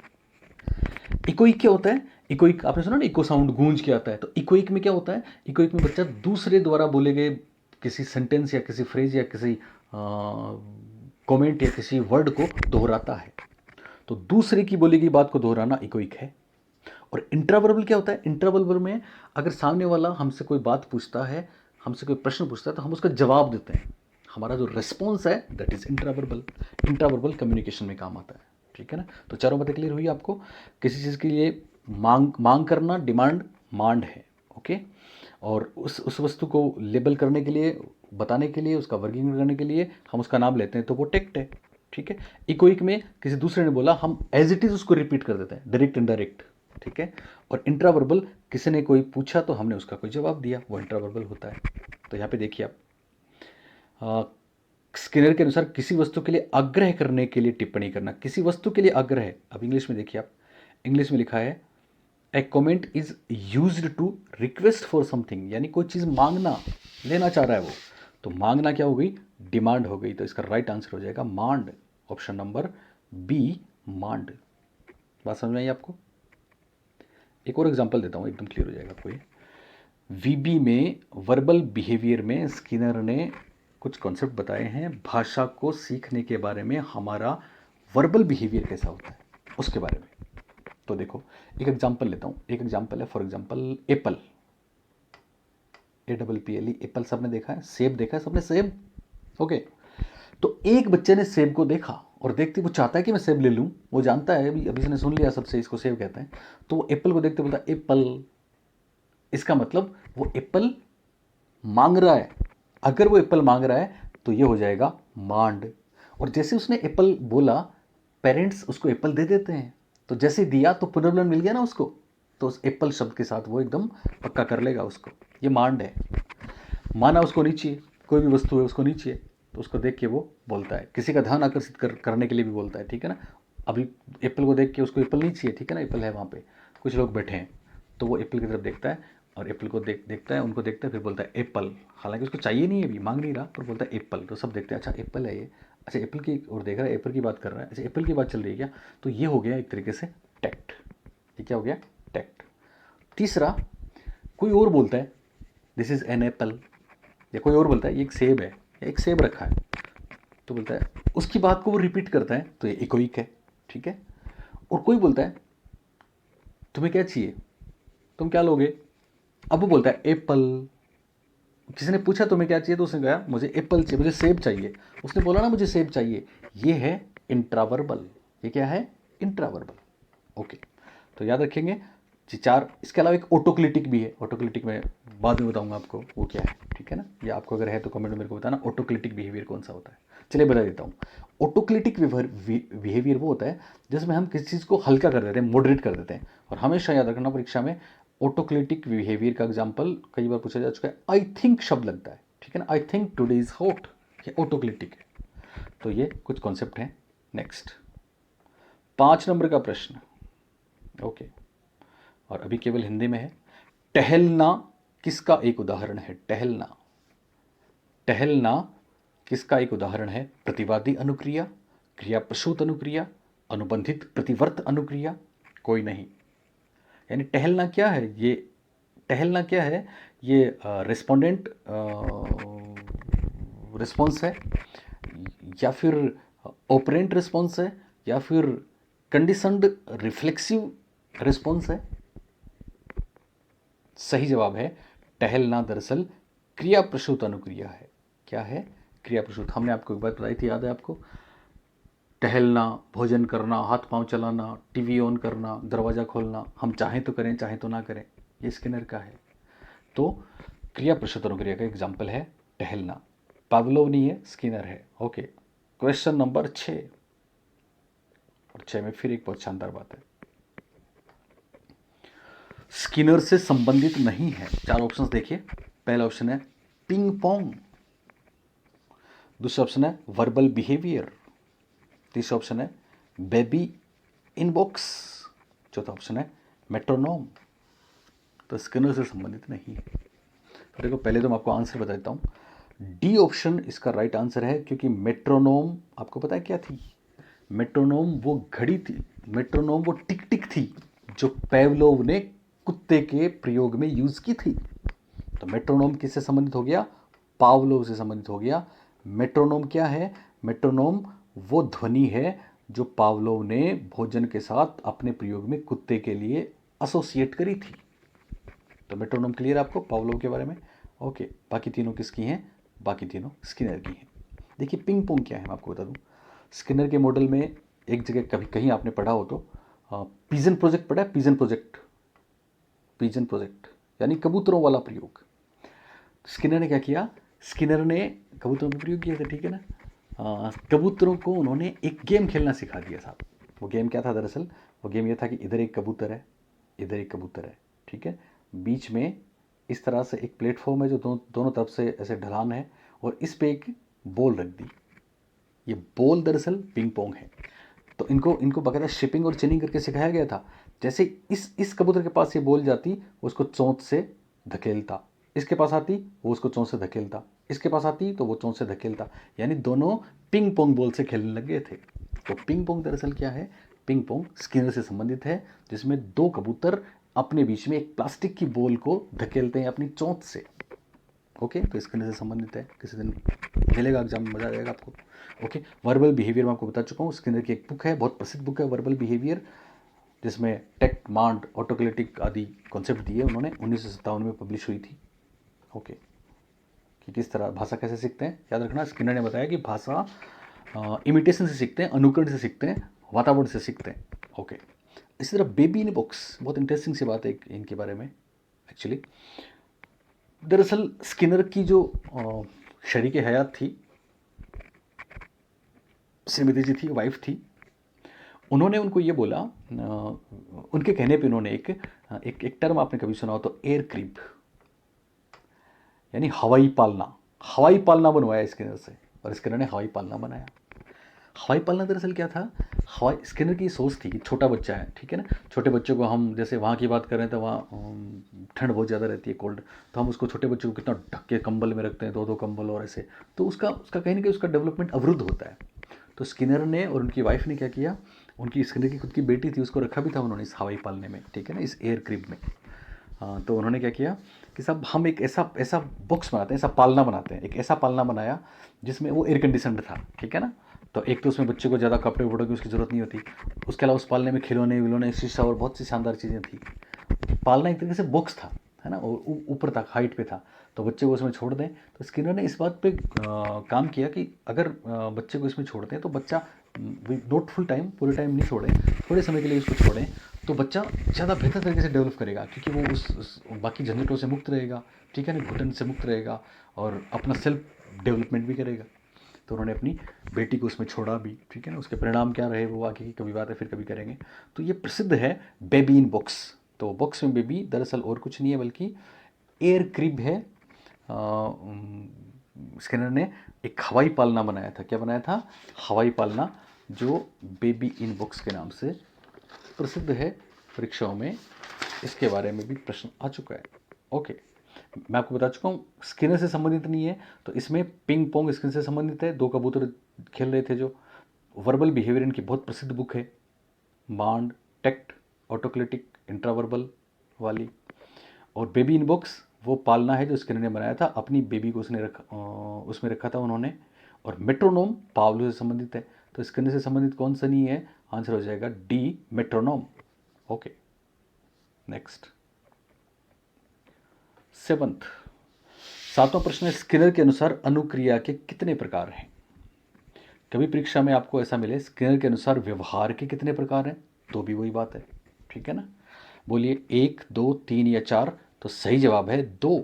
इकोइक क्या होता है? इकोइक आपने सुना ना, इको साउंड, गूंज के आता है। तो इकोइक में क्या होता है? इकोइक में बच्चा दूसरे द्वारा बोले गए किसी सेंटेंस या किसी फ्रेज या किसी कमेंट या किसी वर्ड को दोहराता है। तो दूसरे की बोली गई बात को दोहराना इकोइक है। और इंट्रावर्बल क्या होता है? इंट्रावर्बल में अगर सामने वाला हमसे कोई बात पूछता है, हमसे कोई प्रश्न पूछता है, तो हम उसका जवाब देते हैं, हमारा जो रिस्पॉन्स है दैट इज इंट्रावर्बल। इंट्रावर्बल कम्युनिकेशन में काम आता है, ठीक है ना। तो चारों बातें क्लियर हुई आपको। किसी चीज़ के लिए मांग करना, डिमांड, मांड है, ओके। और उस वस्तु को लेबल करने के लिए, बताने के लिए, उसका वर्गीकरण करने के लिए हम उसका नाम लेते हैं, तो वो टेक्ट है, ठीक है। इकोइक में किसी दूसरे ने बोला, हम एज इट इज़ उसको रिपीट कर देते हैं, डायरेक्ट इनडायरेक्ट, ठीक है। और इंट्रावर्बल, किसी ने कोई पूछा तो हमने उसका कोई जवाब दिया, वो इंट्रावर्बल होता है। तो यहाँ पे देखिए आप, स्किनर के अनुसार किसी वस्तु के लिए आग्रह करने के लिए टिप्पणी करना, किसी वस्तु के लिए आग्रह। अब इंग्लिश में देखिए आप, इंग्लिश में लिखा है a comment is used to request for something, यानी कोई चीज़ मांगना, लेना चाह रहा है वो, तो मांगना क्या हो गई? डिमांड हो गई। तो इसका राइट आंसर हो जाएगा मांड, ऑप्शन नंबर बी, मांड। बात समझ में आई आपको? एक और एग्जांपल देता हूँ, एकदम क्लियर हो जाएगा आपको ये। वीबी में वर्बल बिहेवियर में स्किनर ने कुछ कॉन्सेप्ट बताए हैं भाषा को सीखने के बारे में, हमारा वर्बल बिहेवियर कैसा होता है उसके बारे में। तो देखो, एक एग्जांपल लेता हूँ। एक एग्जांपल है, for example Apple, APPLE, Apple सबने देखा है, सेब देखा है सबने, सेब, ओके। तो एक बच्चे ने सेब को देखा, और देखते वो चाहता है कि मैं सेब ले लूँ, वो जानता है अभी इसने सुन लिया सबसे इसको सेब कहते हैं, तो वो एप्पल को देखते बोलता है एप्पल, इसका मतलब वो एप्पल मांग रहा है। अगर वो एप्पल मांग रहा है तो ये हो जाएगा मांड। और जैसे उसने एप्पल बोला, पेरेंट्स उसको एप्पल दे देते हैं, तो जैसे दिया तो पुनर्बलन मिल गया ना उसको, तो उस एप्पल शब्द के साथ वो एकदम पक्का कर लेगा उसको, ये मांड है। माना उसको नहीं चाहिए, कोई भी वस्तु है उसको नहीं चाहिए, तो उसको देख के वो बोलता है, किसी का ध्यान आकर्षित करने के लिए भी बोलता है, ठीक है ना। अभी एप्पल को देख के उसको एप्पल नहीं चाहिए, ठीक है ना, एप्पल है वहाँ पे, कुछ लोग बैठे हैं, तो वो एप्पल की तरफ देखता है और एप्पल को देखता है, उनको देखता है, फिर बोलता है एप्पल। हालांकि उसको चाहिए नहीं है, अभी मांग नहीं रहा, पर बोलता है एप्पल। तो सब देखते हैं, अच्छा एप्पल है ये, अच्छा एप्पल की और देख रहा है, एप्पल की बात कर रहा है, अच्छा एप्पल की बात चल रही है क्या। तो ये हो गया एक तरीके से टैक्ट। ये क्या हो गया, टैक्ट। तीसरा, कोई और बोलता है दिस इज़ एन एप्पल, या कोई और बोलता है ये एक सेब है, या एक सेब रखा है, तो बोलता है उसकी बात को वो रिपीट करता है, तो ये इकोइक है, ठीक है। और कोई बोलता है तुम्हें क्या चाहिए, तुम क्या लोगे, अब वो बोलता है एप्पल। किसी ने पूछा तुम्हें क्या चाहिए, तो उसने कहा मुझे एप्पल चाहिए, मुझे सेब चाहिए। उसने बोला ना मुझे सेब चाहिए, ये है इंट्रावर्बल। ये क्या है, इंट्रावर्बल। ओके, तो याद रखेंगे जी चार। इसके अलावा एक ऑटोक्लिटिक भी है, ऑटोक्लिटिक में बाद में बताऊंगा आपको वो क्या है, ठीक है ना। या आपको अगर है तो कमेंट में मेरे को बताना ऑटोक्लिटिक बिहेवियर कौन सा होता है। चलिए बता देता हूँ। ऑटोक्लिटिक बिहेवियर वो होता है जिसमें हम किसी चीज़ को हल्का कर देते हैं, मॉडरेट कर देते हैं। और हमेशा याद रखना परीक्षा में ऑटोक्लिटिक बिहेवियर का एग्जाम्पल कई बार पूछा जा चुका है, आई थिंक शब्द लगता है, ठीक है ना। I think today is hot, ये ऑटोक्लिटिक है। तो ये कुछ कॉन्सेप्ट हैं। नेक्स्ट 5 नंबर का प्रश्न, ओके, और अभी केवल हिंदी में है। टहलना किसका एक उदाहरण है, टहलना। टहलना किसका एक उदाहरण है, प्रतिवादी अनुक्रिया, क्रिया प्रसूत अनुक्रिया, अनुबंधित प्रतिवर्त अनुक्रिया, कोई नहीं। यानी टहलना क्या है, ये टहलना क्या है, ये रिस्पोंडेंट रिस्पॉन्स है, या फिर ऑपरेंट रिस्पॉन्स है, या फिर कंडीशनड रिफ्लेक्सिव रिस्पॉन्स है। सही जवाब है टहलना दरअसल क्रिया प्रसूत अनुक्रिया है। क्या है, क्रिया प्रसूत। हमने आपको एक बात बताई थी, याद है आपको, टहलना, भोजन करना, हाथ पांव चलाना, टीवी ऑन करना, दरवाज़ा खोलना, हम चाहें तो करें चाहें तो ना करें, ये स्किनर का है। तो क्रिया प्रसूत अनुक्रिया का एग्जाम्पल है टहलना। पावलोव नहीं है, स्किनर है। Okay, question number 6। और 6 में फिर एक बहुत शानदार बात है, स्किनर से संबंधित नहीं है। 4 ऑप्शंस देखिए। पहला ऑप्शन है पिंग पोंग, दूसरा ऑप्शन है वर्बल बिहेवियर, तीसरा ऑप्शन है बेबी इन बॉक्स, चौथा ऑप्शन है मेट्रोनोम। तो स्किनर से संबंधित नहीं है। तो देखो, पहले तो मैं आपको आंसर बता देता हूँ। डी ऑप्शन इसका राइट आंसर है, क्योंकि मेट्रोनोम आपको पता है क्या थी, मेट्रोनोम वो घड़ी थी, मेट्रोनोम वो टिक टिक थी जो पेवलोव ने कुत्ते के प्रयोग में यूज की थी। तो मेट्रोनोम किससे संबंधित हो गया, पावलोव से संबंधित हो गया। मेट्रोनोम क्या है, मेट्रोनोम वो ध्वनि है जो पावलोव ने भोजन के साथ अपने प्रयोग में कुत्ते के लिए एसोसिएट करी थी। तो मेट्रोनोम क्लियर आपको पावलोव के बारे में। ओके, बाकी तीनों किसकी हैं, बाकी तीनों स्किनर की हैं। देखिए पिंग पोंग क्या है, मैं आपको बता दूं। स्किनर के मॉडल में एक जगह कभी कहीं आपने पढ़ा हो तो पिजन प्रोजेक्ट पढ़ा है, पिजन प्रोजेक्ट, पिजन प्रोजेक्ट यानी कबूतरों वाला प्रयोग। स्किनर ने क्या किया, स्किनर ने कबूतरों पर प्रयोग किया था, ठीक है ना। कबूतरों को उन्होंने एक गेम खेलना सिखा दिया साहब। वो गेम क्या था दरअसल, वो गेम ये था कि इधर एक कबूतर है, इधर एक कबूतर है, ठीक है। बीच में इस तरह से एक प्लेटफॉर्म है जो दोनों तरफ से ऐसे ढलान है, और इस पे एक बॉल रख दी। ये बॉल दरअसल पिंग पोंग है। तो इनको इनको बकायदा शिपिंग और चेनिंग करके सिखाया गया था। जैसे इस कबूतर के पास ये बॉल जाती, वो उसको चोंच से धकेलता, इसके पास आती वो उसको चोंच से धकेलता, इसके पास आती तो वो चोंच से धकेलता, यानी दोनों पिंग पोंग बॉल से खेलने लग गए थे। तो पिंग पोंग दरअसल क्या है, पिंग पोंग स्किनर से संबंधित है, जिसमें 2 कबूतर अपने बीच में एक प्लास्टिक की बॉल को धकेलते हैं अपनी चोंच से। ओके, तो स्किनर से संबंधित है, किसी दिन मिलेगा एग्जाम में, मजा आ जाएगा आपको। ओके, वर्बल बिहेवियर मैं आपको बता चुका हूँ। स्किनर की एक बुक है, बहुत प्रसिद्ध बुक है वर्बल बिहेवियर, जिसमें टेक्ट, मांड, ऑटोक्लिटिक आदि कॉन्सेप्ट दिए उन्होंने, 1957 में पब्लिश हुई थी। ओके, कि किस तरह भाषा कैसे सीखते हैं, याद रखना स्किनर ने बताया कि भाषा इमिटेशन से सीखते हैं, अनुकरण से सीखते हैं, वातावरण से सीखते हैं। ओके, इसी तरह बेबी इन बॉक्स, बहुत इंटरेस्टिंग सी बात है इनके बारे में। एक्चुअली। दरअसल स्किनर की जो शरीक हयात थी, श्रीमती जी थी, वाइफ थी, उन्होंने उनको ये बोला, उनके कहने पे उन्होंने एक टर्म आपने कभी सुना हो तो, एयर क्रीप, यानी हवाई पालना बनवाया स्किनर से, और स्किनर ने हवाई पालना बनाया। हवाई पालना दरअसल क्या था, हवाई स्किनर की सोच थी कि छोटा बच्चा है, ठीक है ना, छोटे बच्चों को हम, जैसे वहाँ की बात करें तो वहाँ ठंड बहुत ज़्यादा रहती है, कोल्ड, तो हम उसको छोटे बच्चों को कितना ढक के कंबल में रखते हैं, दो कंबल और ऐसे, तो उसका उसका कहीं ना कहीं उसका डेवलपमेंट अवरुद्ध होता है। तो स्किनर ने और उनकी वाइफ ने क्या किया, उनकी स्किनर की खुद की बेटी थी, उसको रखा भी था उन्होंने इस हवाई पालने में, ठीक है ना, इस एयर क्रिब में। हाँ, तो उन्होंने क्या किया कि साहब हम एक ऐसा ऐसा बॉक्स बनाते हैं, ऐसा पालना बनाते हैं, एक ऐसा पालना बनाया जिसमें वो एयर कंडीशनड था, ठीक है ना। तो एक तो उसमें बच्चे को ज़्यादा कपड़े वपड़ों की उसकी ज़रूरत नहीं होती, उसके अलावा उस पालने में खिलौने विलौने शीशा और बहुत सी शानदार चीज़ें थी। पालना एक तरीके से बॉक्स था, है ना, और ऊपर तक हाइट पे था, तो बच्चे को उसमें छोड़ दें। तो स्किनर ने इस बात पे काम किया कि अगर बच्चे को इसमें छोड़ दें तो बच्चा नॉट फुल टाइम, पूरे टाइम नहीं छोड़ें, थोड़े समय के लिए उसको छोड़ें, तो बच्चा ज़्यादा बेहतर तरीके से डेवलप करेगा, क्योंकि वो उस बाकी झंझटों से मुक्त रहेगा, ठीक है ना, घुटन से मुक्त रहेगा और अपना सेल्फ डेवलपमेंट भी करेगा। तो उन्होंने अपनी बेटी को उसमें छोड़ा भी, ठीक है ना। उसके परिणाम क्या रहे वो आगे की कभी बात है, फिर कभी करेंगे। तो ये प्रसिद्ध है बेबी इन बॉक्स। तो बॉक्स में बेबी दरअसल और कुछ नहीं है बल्कि एयर क्रिब है। स्किनर ने एक हवाई पालना बनाया था। क्या बनाया था? हवाई पालना, जो बेबी इन बॉक्स के नाम से प्रसिद्ध है। परीक्षाओं में इसके बारे में भी प्रश्न आ चुका है। ओके, मैं आपको बता चुका हूँ स्किनर से संबंधित नहीं है, तो इसमें पिंग पोंग स्किन से संबंधित है। दो कबूतर खेल रहे थे जो। वर्बल बिहेवियर इनकी बहुत प्रसिद्ध बुक है, मांड, टेक्ट, ऑटोक्लिटिक, इंट्रावर्बल वाली। और बेबी इन बॉक्स वो पालना है जो स्किनर ने बनाया था, अपनी बेबी को उसमें रखा था उन्होंने। और मेट्रोनोम पावलो से संबंधित है। तो स्किनर से संबंधित कौन सा नहीं है? आंसर हो जाएगा D, metronome. Okay, next 7th, 7वां प्रश्न है, स्किनर के अनुसार अनुक्रिया के कितने प्रकार हैं? कभी परीक्षा में आपको ऐसा मिले स्किनर के अनुसार व्यवहार के कितने प्रकार हैं, तो भी वही बात है, ठीक है ना। बोलिए 1, 2, 3 या 4। तो सही जवाब है 2।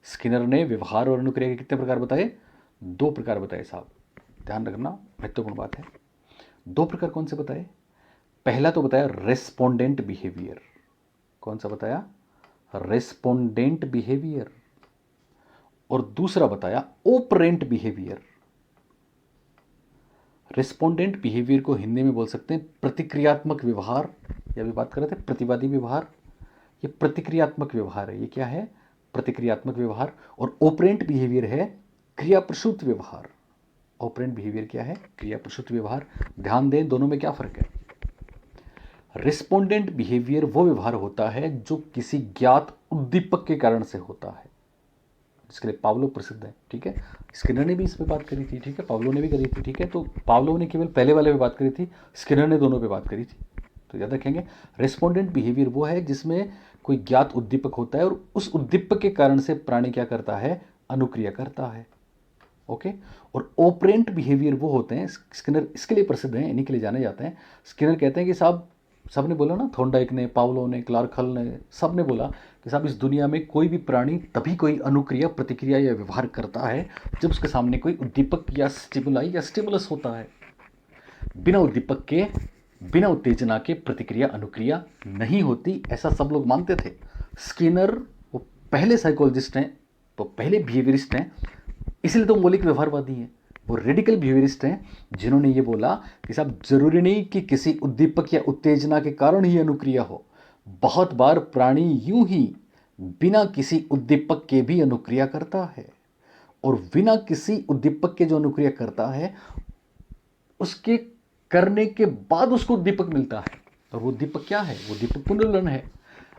स्किनर ने व्यवहार और अनुक्रिया के कितने प्रकार बताए? 2 प्रकार बताए साहब, ध्यान रखना, महत्वपूर्ण बात है। 2 प्रकार कौन से बताए? पहला तो बताया रेस्पोंडेंट बिहेवियर। कौन सा बताया? Respondent behaviour. और दूसरा बताया ओपरेंट बिहेवियर। रेस्पोंडेंट बिहेवियर को हिंदी में बोल सकते हैं प्रतिक्रियात्मक व्यवहार, या भी बात कर रहे थे प्रतिवादी व्यवहार। ये प्रतिक्रियात्मक व्यवहार है। ये क्या है? प्रतिक्रियात्मक व्यवहार। और ओपरेंट बिहेवियर है क्रिया प्रसूत व्यवहार। ऑपरेंट बिहेवियर क्या है? क्रिया प्रसूत व्यवहार। ध्यान दें दोनों में क्या फर्क है। रिस्पोंडेंट बिहेवियर वो व्यवहार होता है जो किसी ज्ञात उद्दीपक के कारण से होता है, जिसके लिए पावलो प्रसिद्ध है, ठीक है। स्किनर ने भी इस पे बात करी थी, ठीक है, पावलो ने भी करी थी, ठीक है। तो पावलो ने केवल पहले वाले पे बात करी थी, स्किनर ने दोनों पे बात करी थी। तो याद रखेंगे, रेस्पोंडेंट बिहेवियर वो है जिसमें कोई ज्ञात उद्दीपक होता है और उस उद्दीपक के कारण से प्राणी क्या करता है? अनुक्रिया करता है। ओके। और ओपरेंट बिहेवियर वो होते हैं, स्किनर इसके लिए प्रसिद्ध हैं, इन्हीं के लिए जाने जाते हैं। स्किनर कहते हैं कि साहब, सब ने बोला ना, थॉर्नडाइक ने, पावलो ने, क्लार्क हल ने, सब ने बोला कि साहब इस दुनिया में कोई भी प्राणी तभी कोई अनुक्रिया, प्रतिक्रिया या व्यवहार करता है जब उसके सामने कोई उद्दीपक या स्टिमुलाई या स्टिमुलस होता है। बिना उद्दीपक के, बिना उत्तेजना के प्रतिक्रिया अनुक्रिया नहीं होती, ऐसा सब लोग मानते थे। स्किनर वो पहले साइकोलॉजिस्ट हैं, तो पहले बिहेवियरिस्ट हैं, इसलिए तो मौलिक व्यवहारवादी हैं। वो रेडिकल बिहेवियरिस्ट हैं जिन्होंने ये बोला कि साहब जरूरी नहीं कि किसी उद्दीपक या उत्तेजना के कारण ही अनुक्रिया हो, बहुत बार प्राणी यूं ही बिना किसी उद्दीपक के भी अनुक्रिया करता है, और बिना किसी उद्दीपक के जो अनुक्रिया करता है उसके करने के बाद उसको उद्दीपक मिलता है। और वो उद्दीपक क्या है? वो उद्दीपक पुनर्वलन है।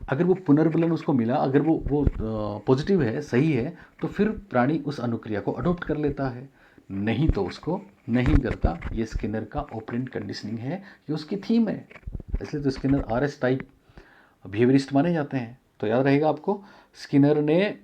अगर वो पुनर्वलन उसको मिला, अगर वो पॉजिटिव है, सही है, तो फिर प्राणी उस अनुक्रिया को अडॉप्ट कर लेता है, नहीं तो उसको नहीं करता। ये स्किनर का ऑपरेंट कंडीशनिंग है, ये उसकी थीम है, इसलिए तो स्किनर RS टाइप बिहेवियरिस्ट माने जाते हैं। तो याद रहेगा आपको, स्किनर ने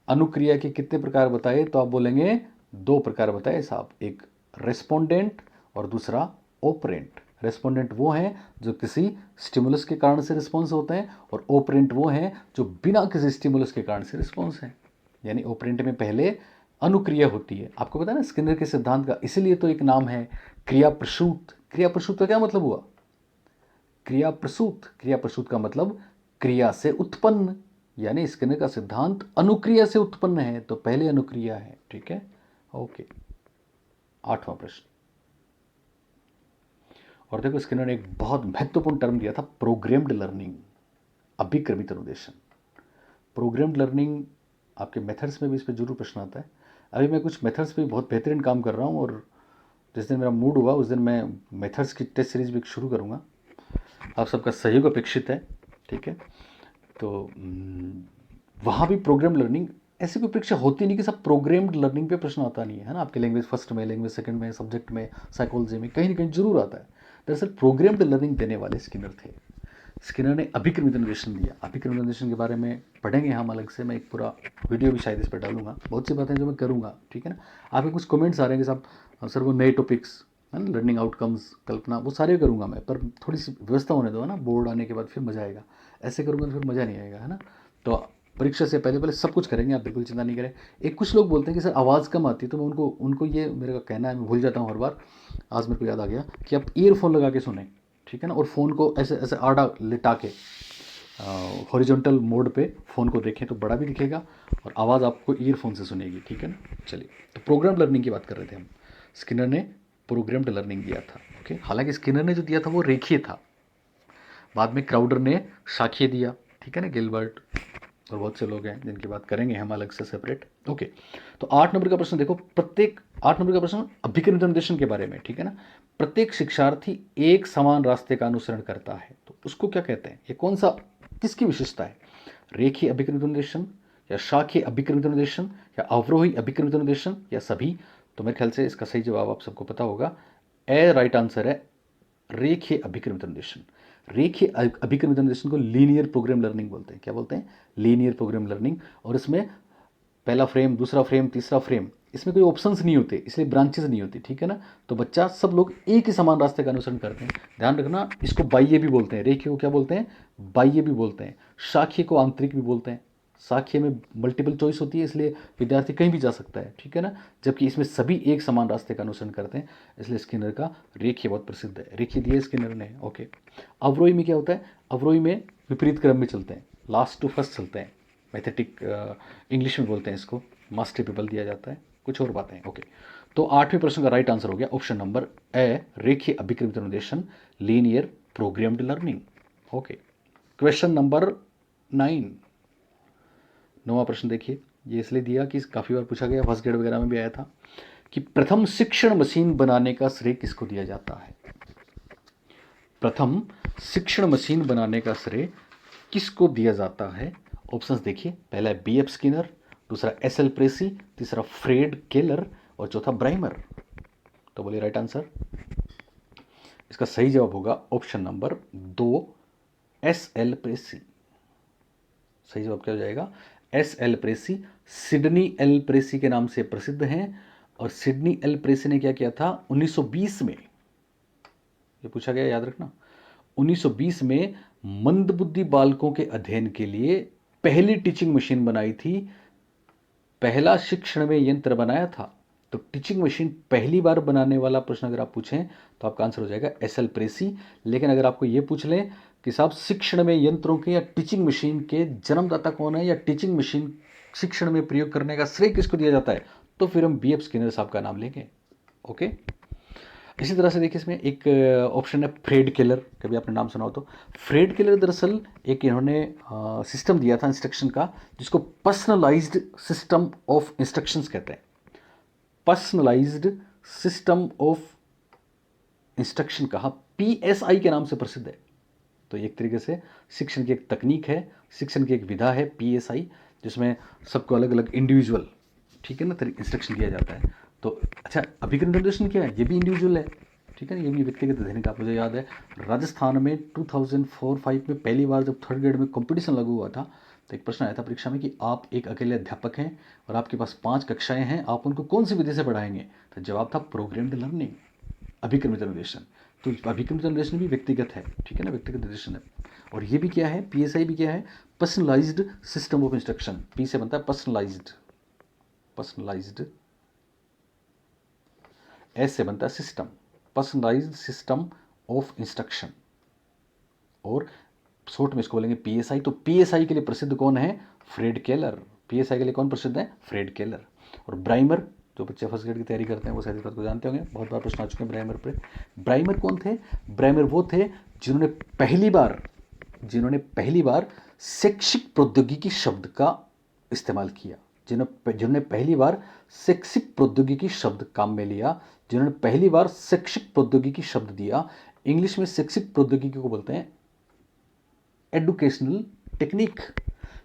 अनुक्रिया के कितने प्रकार बताए? तो आप बोलेंगे 2 प्रकार बताए साहब, एक रेस्पोंडेंट और दूसरा ओपरेंट। रेस्पोंडेंट वो हैं जो किसी स्टिमुलस के कारण से रिस्पॉन्स होते हैं, और ऑपरेंट वो हैं जो बिना किसी स्टिमुलस के कारण से रिस्पॉन्स हैं। यानी ऑपरेंट में पहले अनुक्रिया होती है। आपको पता है ना स्किनर के सिद्धांत का, इसीलिए तो एक नाम है क्रिया प्रसूत। क्रिया प्रसूत का क्या मतलब हुआ? क्रिया प्रसूत, क्रिया प्रसूत का मतलब क्रिया से उत्पन्न, यानी स्किनर का सिद्धांत अनुक्रिया से उत्पन्न है, तो पहले अनुक्रिया है। ठीक है, ओके। 8वां प्रश्न, और देखो स्किनर ने एक बहुत महत्वपूर्ण टर्म दिया था, प्रोग्राम्ड लर्निंग, अभिक्रमित अनुदेशन। प्रोग्राम्ड लर्निंग आपके मेथड्स में भी इस पर जरूर प्रश्न आता है। अभी मैं कुछ मेथड्स पे बहुत बेहतरीन काम कर रहा हूँ, और जिस दिन मेरा मूड हुआ उस दिन मैं मेथड्स की टेस्ट सीरीज भी शुरू करूँगा। आप सबका सहयोग अपेक्षित है। ठीक है, तो वहाँ भी प्रोग्राम लर्निंग, ऐसी कोई परीक्षा होती नहीं कि सब प्रोग्राम्ड लर्निंग पे प्रश्न आता नहीं है, है ना। आपके लैंग्वेज फर्स्ट में, लैंग्वेज सेकंड में, सब्जेक्ट में, साइकोलॉजी में कहीं ना कहीं जरूर आता है। दरअसल प्रोग्राम्ड लर्निंग देने वाले स्किनर थे। स्किनर ने अभिक्रमित अनुदेशन दिया। अभिक्रमित अनुदेशन के बारे में पढ़ेंगे हम अलग से, मैं एक पूरा वीडियो भी शायद इस पर डालूंगा। बहुत सी बातें जो मैं करूँगा, ठीक है ना। आपके कुछ कमेंट्स आ रहे हैं कि साहब सर वो नए टॉपिक्स है ना, लर्निंग आउटकम्स, कल्पना, वो सारे करूँगा मैं, पर थोड़ी सी व्यवस्था होने दो, है ना। बोर्ड आने के बाद फिर मज़ा आएगा, ऐसे करूँगा तो फिर मज़ा नहीं आएगा, है ना। तो परीक्षा से पहले पहले सब कुछ करेंगे, आप बिल्कुल चिंता नहीं करें। एक कुछ लोग बोलते हैं कि सर आवाज़ कम आती है, तो मैं उनको ये मेरा कहना है, मैं भूल जाता हूँ हर बार, आज मेरे को याद आ गया कि आप ईयरफोन लगा के सुने, ठीक है ना, और फ़ोन को ऐसे ऐसे आड़ा लिटा के हॉरिजॉन्टल मोड पे फ़ोन को देखें तो बड़ा भी दिखेगा, और आवाज़ आपको ईयरफोन से सुनेगी, ठीक है ना। चलिए, तो प्रोग्राम लर्निंग की बात कर रहे थे हम। स्किनर ने प्रोग्राम्ड लर्निंग दिया था, ओके। हालांकि स्किनर ने जो दिया था वो रेखीय था, बाद में क्राउडर ने शाखीय दिया, ठीक है ना, गिलबर्ट और बहुत से लोग हैं जिनकी बात करेंगे हम अलग से सेपरेट, ओके। तो 8 नंबर का प्रश्न देखो, प्रत्येक 8 नंबर का प्रश्न अभिक्रमित अनुदेशन के बारे में, ठीक है ना। प्रत्येक शिक्षार्थी एक समान रास्ते का अनुसरण करता है, तो उसको क्या कहते हैं? ये कौन सा, किसकी विशेषता है? रेखीय अभिक्रमित अनुदेशन, या शाखीय अभिक्रमित अनुदेशन, या अवरोही अभिक्रमित अनुदेशन, या सभी? तो मेरे ख्याल से इसका सही जवाब आप सबको पता होगा, ए राइट आंसर है रेखीय अभिक्रमित अनुदेशन। रेखीय अभिक्रमित अनुदेशन को लीनियर प्रोग्राम लर्निंग बोलते हैं। क्या बोलते हैं? Linear programme learning. और इसमें पहला फ्रेम, दूसरा फ्रेम, तीसरा फ्रेम, इसमें कोई ऑप्शंस नहीं होते, इसलिए ब्रांचेस नहीं होती, ठीक है ना। तो बच्चा, सब लोग एक ही समान रास्ते का अनुसरण करते हैं। ध्यान रखना, इसको बाह्य भी बोलते हैं, रेखीय को क्या बोलते हैं? बाह्य भी बोलते हैं। शाखीय को आंतरिक भी बोलते हैं। शाखीय में मल्टीपल चॉइस होती है, इसलिए विद्यार्थी कहीं भी जा सकता है, ठीक है ना। जबकि इसमें सभी एक समान रास्ते का अनुसरण करते हैं, इसलिए स्किनर का रेखीय बहुत प्रसिद्ध है। रेखीय दिए स्किनर ने, ओके। अवरोही में क्या होता है? अवरोही में विपरीत क्रम में चलते हैं, लास्ट टू फर्स्ट चलते हैं। मैथेटिक इंग्लिश में बोलते हैं इसको, मास्टर पेपर दिया जाता है, कुछ और बातें, ओके। तो 8वें प्रश्न का राइट आंसर हो गया ऑप्शन नंबर ए, रेखीय अभिक्रमित अनुदेशन, linear programmed learning, okay. Question number 9, 9वां प्रश्न देखिए। ये इसलिए दिया कि काफ़ी बार पूछा गया, फर्स्ट ग्रेड वगैरह में भी आया था, कि प्रथम शिक्षण मशीन बनाने का श्रेय किसको दिया जाता है? प्रथम शिक्षण मशीन बनाने का श्रेय किसको दिया जाता है? ऑप्शंस देखिए, पहला है बी एफ स्किनर, दूसरा एस एल प्रेसी, तीसरा फ्रेड केलर, और चौथा ब्राइमर। तो बोलिए राइट आंसर। इसका सही जवाब होगा option number 2, S L Pressey. सही जवाब क्या हो जाएगा? S L Pressey. Sidney L Pressey के नाम से प्रसिद्ध हैं, और सिडनी एल प्रेसी ने क्या किया था 1920 में, ये पूछा गया, याद रखना, 1920 में मंदबुद्धि बालकों के अध्ययन के लिए पहली टीचिंग मशीन बनाई थी, पहला शिक्षण में यंत्र बनाया था। तो टीचिंग मशीन पहली बार बनाने वाला प्रश्न अगर आप पूछें तो आपका आंसर हो जाएगा एस एल प्रेसी। लेकिन अगर आपको ये पूछ लें कि साहब शिक्षण में यंत्रों के या टीचिंग मशीन के जन्मदाता कौन है, या टीचिंग मशीन शिक्षण में प्रयोग करने का श्रेय किसको दिया जाता है, तो फिर हम बी एफ स्किनर साहब का नाम लेंगे, ओके। इसी तरह से देखिए, इसमें एक ऑप्शन है फ्रेड केलर, कभी आपने नाम सुना हो तो। फ्रेड केलर दरअसल एक इन्होंने सिस्टम दिया था इंस्ट्रक्शन का, जिसको पर्सनलाइज्ड सिस्टम ऑफ इंस्ट्रक्शंस कहते हैं। पर्सनलाइज्ड सिस्टम ऑफ इंस्ट्रक्शन कहा, पीएसआई के नाम से प्रसिद्ध है। तो एक तरीके से शिक्षण की एक तकनीक है, शिक्षण की एक विधा है पीएसआई, जिसमें सबको अलग अलग इंडिविजुअल, ठीक है ना, इंस्ट्रक्शन दिया जाता है। तो अच्छा, अभिक्रम निर्देशन क्या है? ये भी इंडिविजुअल है, ठीक है ना, ये भी व्यक्तिगत अध्ययन का। मुझे याद है राजस्थान में 2004-05 में पहली बार जब थर्ड ग्रेड में कंपटीशन लागू हुआ था, तो एक प्रश्न आया था परीक्षा में कि आप एक अकेले अध्यापक हैं और आपके पास 5 कक्षाएं हैं, आप उनको कौन सी विधि से पढ़ाएंगे? तो जवाब था प्रोग्राम्ड लर्निंग, अभिक्रमित अनुदेशन। तो अभिक्रम जनरेशन भी व्यक्तिगत है, ठीक है ना, व्यक्तिगत निर्देशन है। और ये भी क्या है, पीएसआई भी क्या है, personalised system of instruction. P से बनता है पर्सनलाइज्ड, पर्सनलाइज्ड, एस से बनता है system, personalised system of instruction. और शॉर्ट में इसको बोलेंगे पीएसआई। तो पीएसआई के लिए प्रसिद्ध कौन है, फ्रेड केलर। पीएसआई के लिए कौन प्रसिद्ध है, फ्रेड केलर। और ब्राइमर, जो बच्चे फर्स्ट ग्रेड की तैयारी करते हैं वो शायद इस बात को जानते होंगे, बहुत बार प्रश्न आ चुके हैं ब्राइमर पे। ब्राइमर कौन थे, ब्राइमर वो थे जिन्होंने पहली बार शैक्षिक प्रौद्योगिकी शब्द का इस्तेमाल किया, जिन्होंने पहली बार शैक्षिक प्रौद्योगिकी शब्द काम में लिया, जिन्होंने पहली बार शैक्षिक प्रौद्योगिकी शब्द दिया। इंग्लिश में शैक्षिक प्रौद्योगिकी को बोलते हैं एडुकेशनल टेक्निक,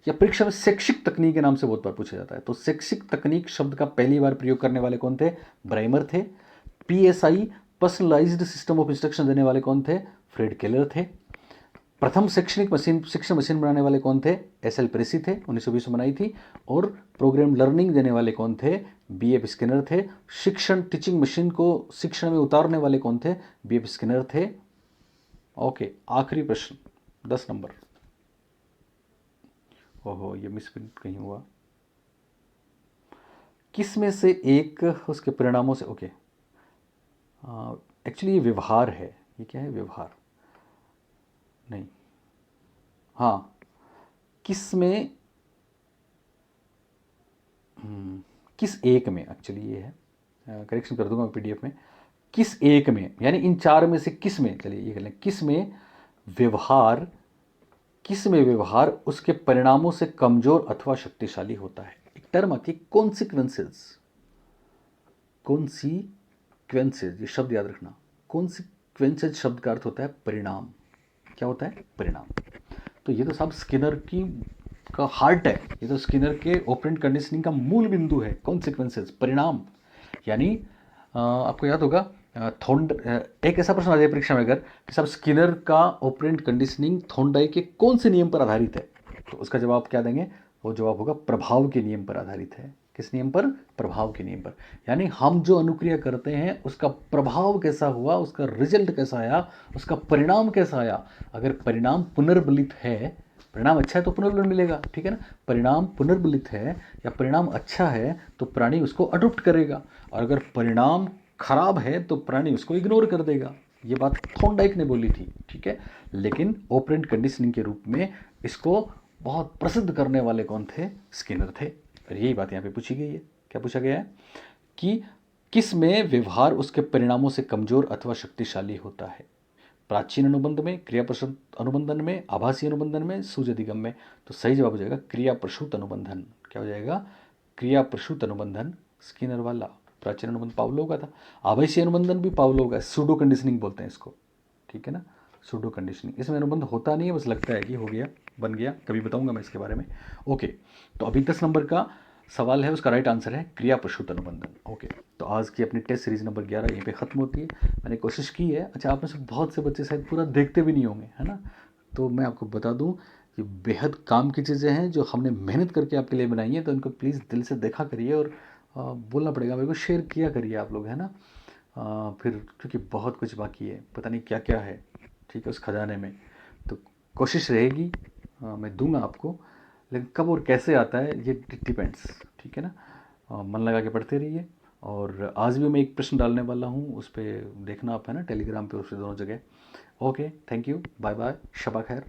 या परीक्षा में शैक्षिक तकनीक के नाम से बहुत बार पूछा जाता है। तो शैक्षिक तकनीक शब्द का पहली बार प्रयोग करने वाले कौन थे, ब्राइमर थे। PSI personalised system of instruction देने वाले कौन थे, फ्रेड केलर थे। प्रथम शिक्षण मशीन बनाने वाले कौन थे, एसएल प्रेसी थे, 1920 में बनाई थी। और प्रोग्राम लर्निंग देने वाले कौन थे, बीएफ स्किनर थे। शिक्षण टीचिंग मशीन को शिक्षण में उतारने वाले कौन थे, बीएफ स्किनर थे। ओके, आखिरी प्रश्न 10 नंबर। ओहो, ये मिसप्रिंट कहीं हुआ। किस में से एक उसके परिणामों से, ओके एक्चुअली ये व्यवहार है, ये क्या है, व्यवहार नहीं, हाँ, किस में, किस एक में, एक्चुअली ये है, करेक्शन कर दूंगा मैं पीडीएफ में। किस एक में, यानी इन चार में से किस में, चलिए ये कर लें, किस में व्यवहार उसके परिणामों से कमजोर अथवा शक्तिशाली होता है। एक टर्म आती है कॉन्सिक्वेंसेस, ये शब्द याद रखना। कॉन्सिक्वेंसेस शब्द का अर्थ होता है परिणाम। क्या होता है, परिणाम। तो ये तो साहब स्किनर का हार्ट है, ये तो स्किनर के ऑपरेंट कंडीशनिंग का मूल बिंदु है, कॉन्सिक्वेंसेस, परिणाम। यानी आपको याद होगा एक ऐसा प्रश्न आ जाए परीक्षा में अगर कि साहब स्किनर का ऑपरेंट कंडीशनिंग थॉर्नडाइक के कौन से नियम पर आधारित है, तो उसका जवाब क्या देंगे, वो जवाब होगा प्रभाव के नियम पर आधारित है। किस नियम पर, प्रभाव के नियम पर। यानी हम जो अनुक्रिया करते हैं उसका प्रभाव कैसा हुआ, उसका रिजल्ट कैसा आया, उसका परिणाम कैसा आया। अगर परिणाम पुनर्बलित है, परिणाम अच्छा है तो पुनर्बल मिलेगा, ठीक है ना। परिणाम पुनर्बलित है या परिणाम अच्छा है तो प्राणी उसको अडॉप्ट करेगा, और अगर परिणाम खराब है तो प्राणी उसको इग्नोर कर देगा। ये बात थॉर्नडाइक ने बोली थी, ठीक है। लेकिन ऑपरेंट कंडीशनिंग के रूप में इसको बहुत प्रसिद्ध करने वाले कौन थे, स्किनर थे। और यही बात यहाँ पे पूछी गई है। क्या पूछा गया है कि किस में व्यवहार उसके परिणामों से कमजोर अथवा शक्तिशाली होता है। प्राचीन अनुबंध में, क्रिया प्रसूत अनुबंधन में, आभासी अनुबंधन में, सूझ अधिगम में। तो सही जवाब हो जाएगा क्रिया प्रसूत अनुबंधन। क्या हो जाएगा, क्रिया प्रसूत अनुबंधन, स्किनर वाला। प्राचीन अनुबंध पावलोव का था, आभासी अनुबंधन भी पावलोव का, सूडो कंडीशनिंग बोलते हैं इसको, ठीक है ना, सूडो कंडीशनिंग। इसमें अनुबंध होता नहीं है, बस लगता है कि हो गया, बन गया, कभी बताऊंगा मैं इसके बारे में। ओके, तो अभी 10 नंबर का सवाल है, उसका राइट आंसर है क्रिया प्रसूत अनुबंधन। ओके, तो आज की अपनी टेस्ट सीरीज नंबर 11 यहीं पे ख़त्म होती है। मैंने कोशिश की है, अच्छा आप में से बहुत से बच्चे शायद पूरा देखते भी नहीं होंगे, है ना। तो मैं आपको बता दूं कि बेहद काम की चीज़ें हैं जो हमने मेहनत करके आपके लिए बनाई हैं, तो इनको प्लीज़ दिल से देखा करिए, और बोलना पड़ेगा मेरे को, शेयर किया करिए आप लोग, है ना। फिर क्योंकि बहुत कुछ बाकी है, पता नहीं क्या क्या है, ठीक है, उस खजाने में। तो कोशिश रहेगी, मैं दूंगा आपको, लेकिन कब और कैसे आता है ये डिपेंड्स, ठीक है ना। मन लगा के पढ़ते रहिए। और आज भी मैं एक प्रश्न डालने वाला हूँ, उस पर देखना आप, है ना, टेलीग्राम पे, उस पर दोनों जगह। Okay, thank you, bye bye, शबा खैर।